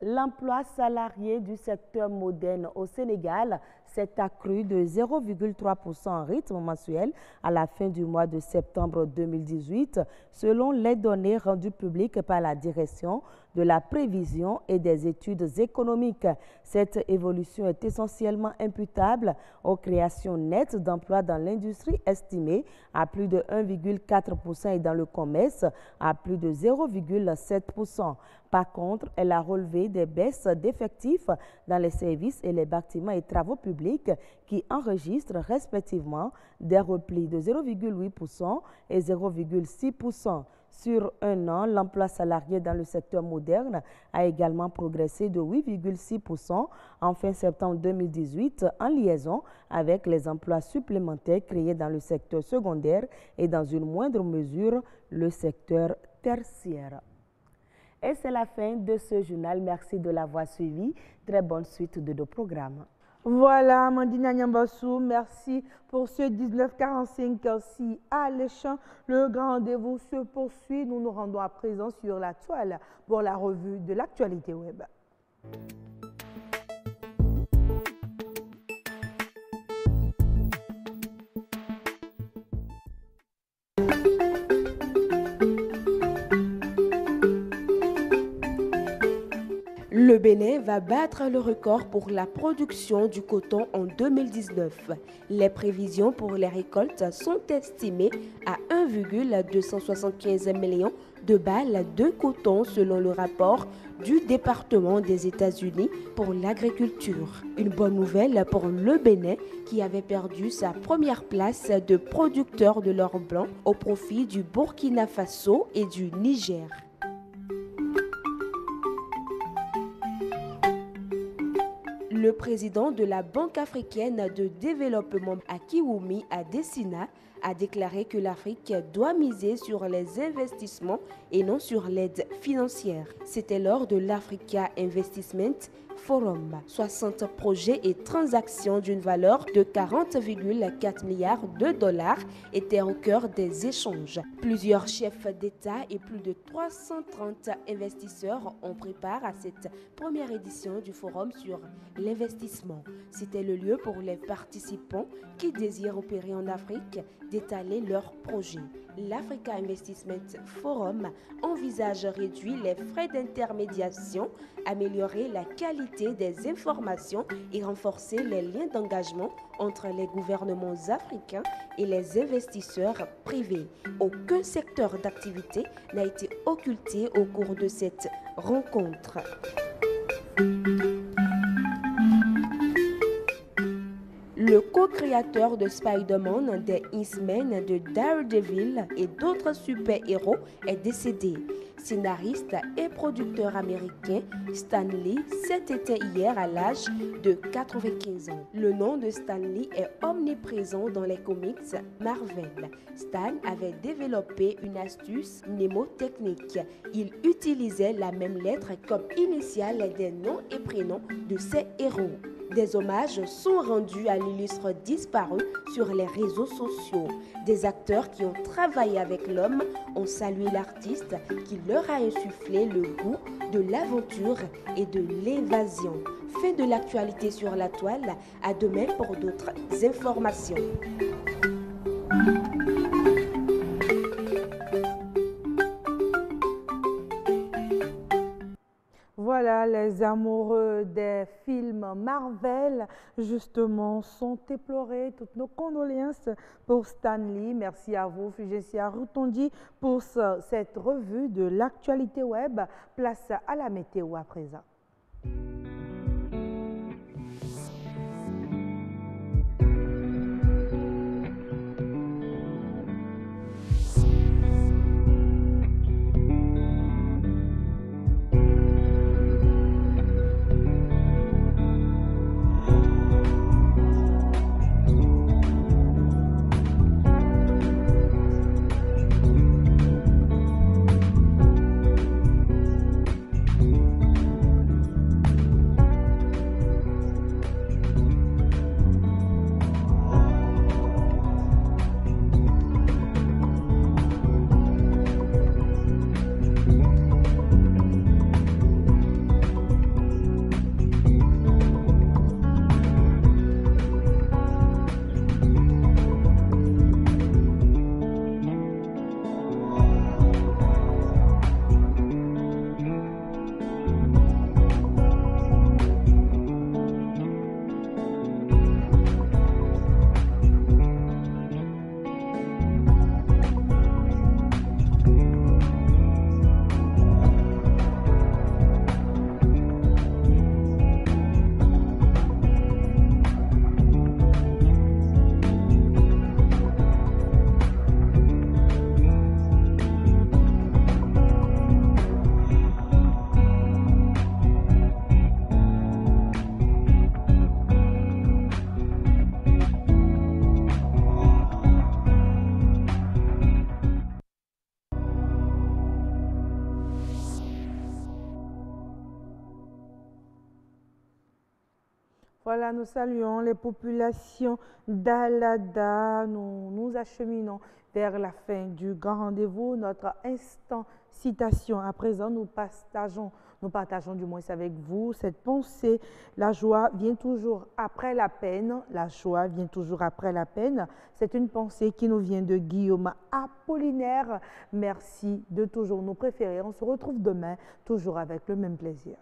L'emploi salarié du secteur moderne au Sénégal s'est accru de 0,3% en rythme mensuel à la fin du mois de septembre 2018, selon les données rendues publiques par la Direction de la prévision et des études économiques. Cette évolution est essentiellement imputable aux créations nettes d'emplois dans l'industrie estimées à plus de 1,4% et dans le commerce à plus de 0,7%. Par contre, elle a relevé des baisses d'effectifs dans les services et les bâtiments et travaux publics qui enregistrent respectivement des replis de 0,8% et 0,6%. Sur un an, l'emploi salarié dans le secteur moderne a également progressé de 8,6% en fin septembre 2018 en liaison avec les emplois supplémentaires créés dans le secteur secondaire et dans une moindre mesure le secteur tertiaire. Et c'est la fin de ce journal. Merci de l'avoir suivi. Très bonne suite de nos programmes. Voilà, Amandine Nyambassou, merci pour ce 19h45 à l'échange. Le grand rendez-vous se poursuit. Nous nous rendons à présent sur la toile pour la revue de l'actualité web. Le Bénin va battre le record pour la production du coton en 2019. Les prévisions pour les récoltes sont estimées à 1,275 millions de balles de coton selon le rapport du département des États-Unis pour l'agriculture. Une bonne nouvelle pour le Bénin qui avait perdu sa première place de producteur de l'or blanc au profit du Burkina Faso et du Niger. Le président de la Banque africaine de développement Akiwumi Adesina a déclaré que l'Afrique doit miser sur les investissements et non sur l'aide financière. C'était lors de l'Africa Investment Forum. 60 projets et transactions d'une valeur de 40,4 milliards de dollars étaient au cœur des échanges. Plusieurs chefs d'État et plus de 330 investisseurs ont pris part à cette première édition du Forum sur l'investissement. C'était le lieu pour les participants qui désirent opérer en Afrique d'étaler leurs projets. L'Africa Investment Forum envisage réduire les frais d'intermédiation, améliorer la qualité des informations et renforcer les liens d'engagement entre les gouvernements africains et les investisseurs privés. Aucun secteur d'activité n'a été occulté au cours de cette rencontre. Le co-créateur de Spider-Man, des X-Men, de Daredevil et d'autres super-héros est décédé. Scénariste et producteur américain, Stan Lee s'est éteint hier à l'âge de 95 ans. Le nom de Stan Lee est omniprésent dans les comics Marvel. Stan avait développé une astuce mnémotechnique. Il utilisait la même lettre comme initiale des noms et prénoms de ses héros. Des hommages sont rendus à l'illustre disparu sur les réseaux sociaux. Des acteurs qui ont travaillé avec l'homme ont salué l'artiste qui leur a insufflé le goût de l'aventure et de l'évasion. Fin de l'actualité sur la toile, à demain pour d'autres informations. Voilà, les amoureux des films Marvel, justement, sont éplorés. Toutes nos condoléances pour Stan Lee. Merci à vous, Fugessia Rutondi, pour cette revue de l'actualité web. Place à la météo à présent. Voilà, nous saluons les populations d'Alada. Nous nous acheminons vers la fin du grand rendez-vous. Notre instant citation. À présent, nous partageons du moins avec vous cette pensée. La joie vient toujours après la peine. La joie vient toujours après la peine. C'est une pensée qui nous vient de Guillaume Apollinaire. Merci de toujours nous préférer. On se retrouve demain, toujours avec le même plaisir.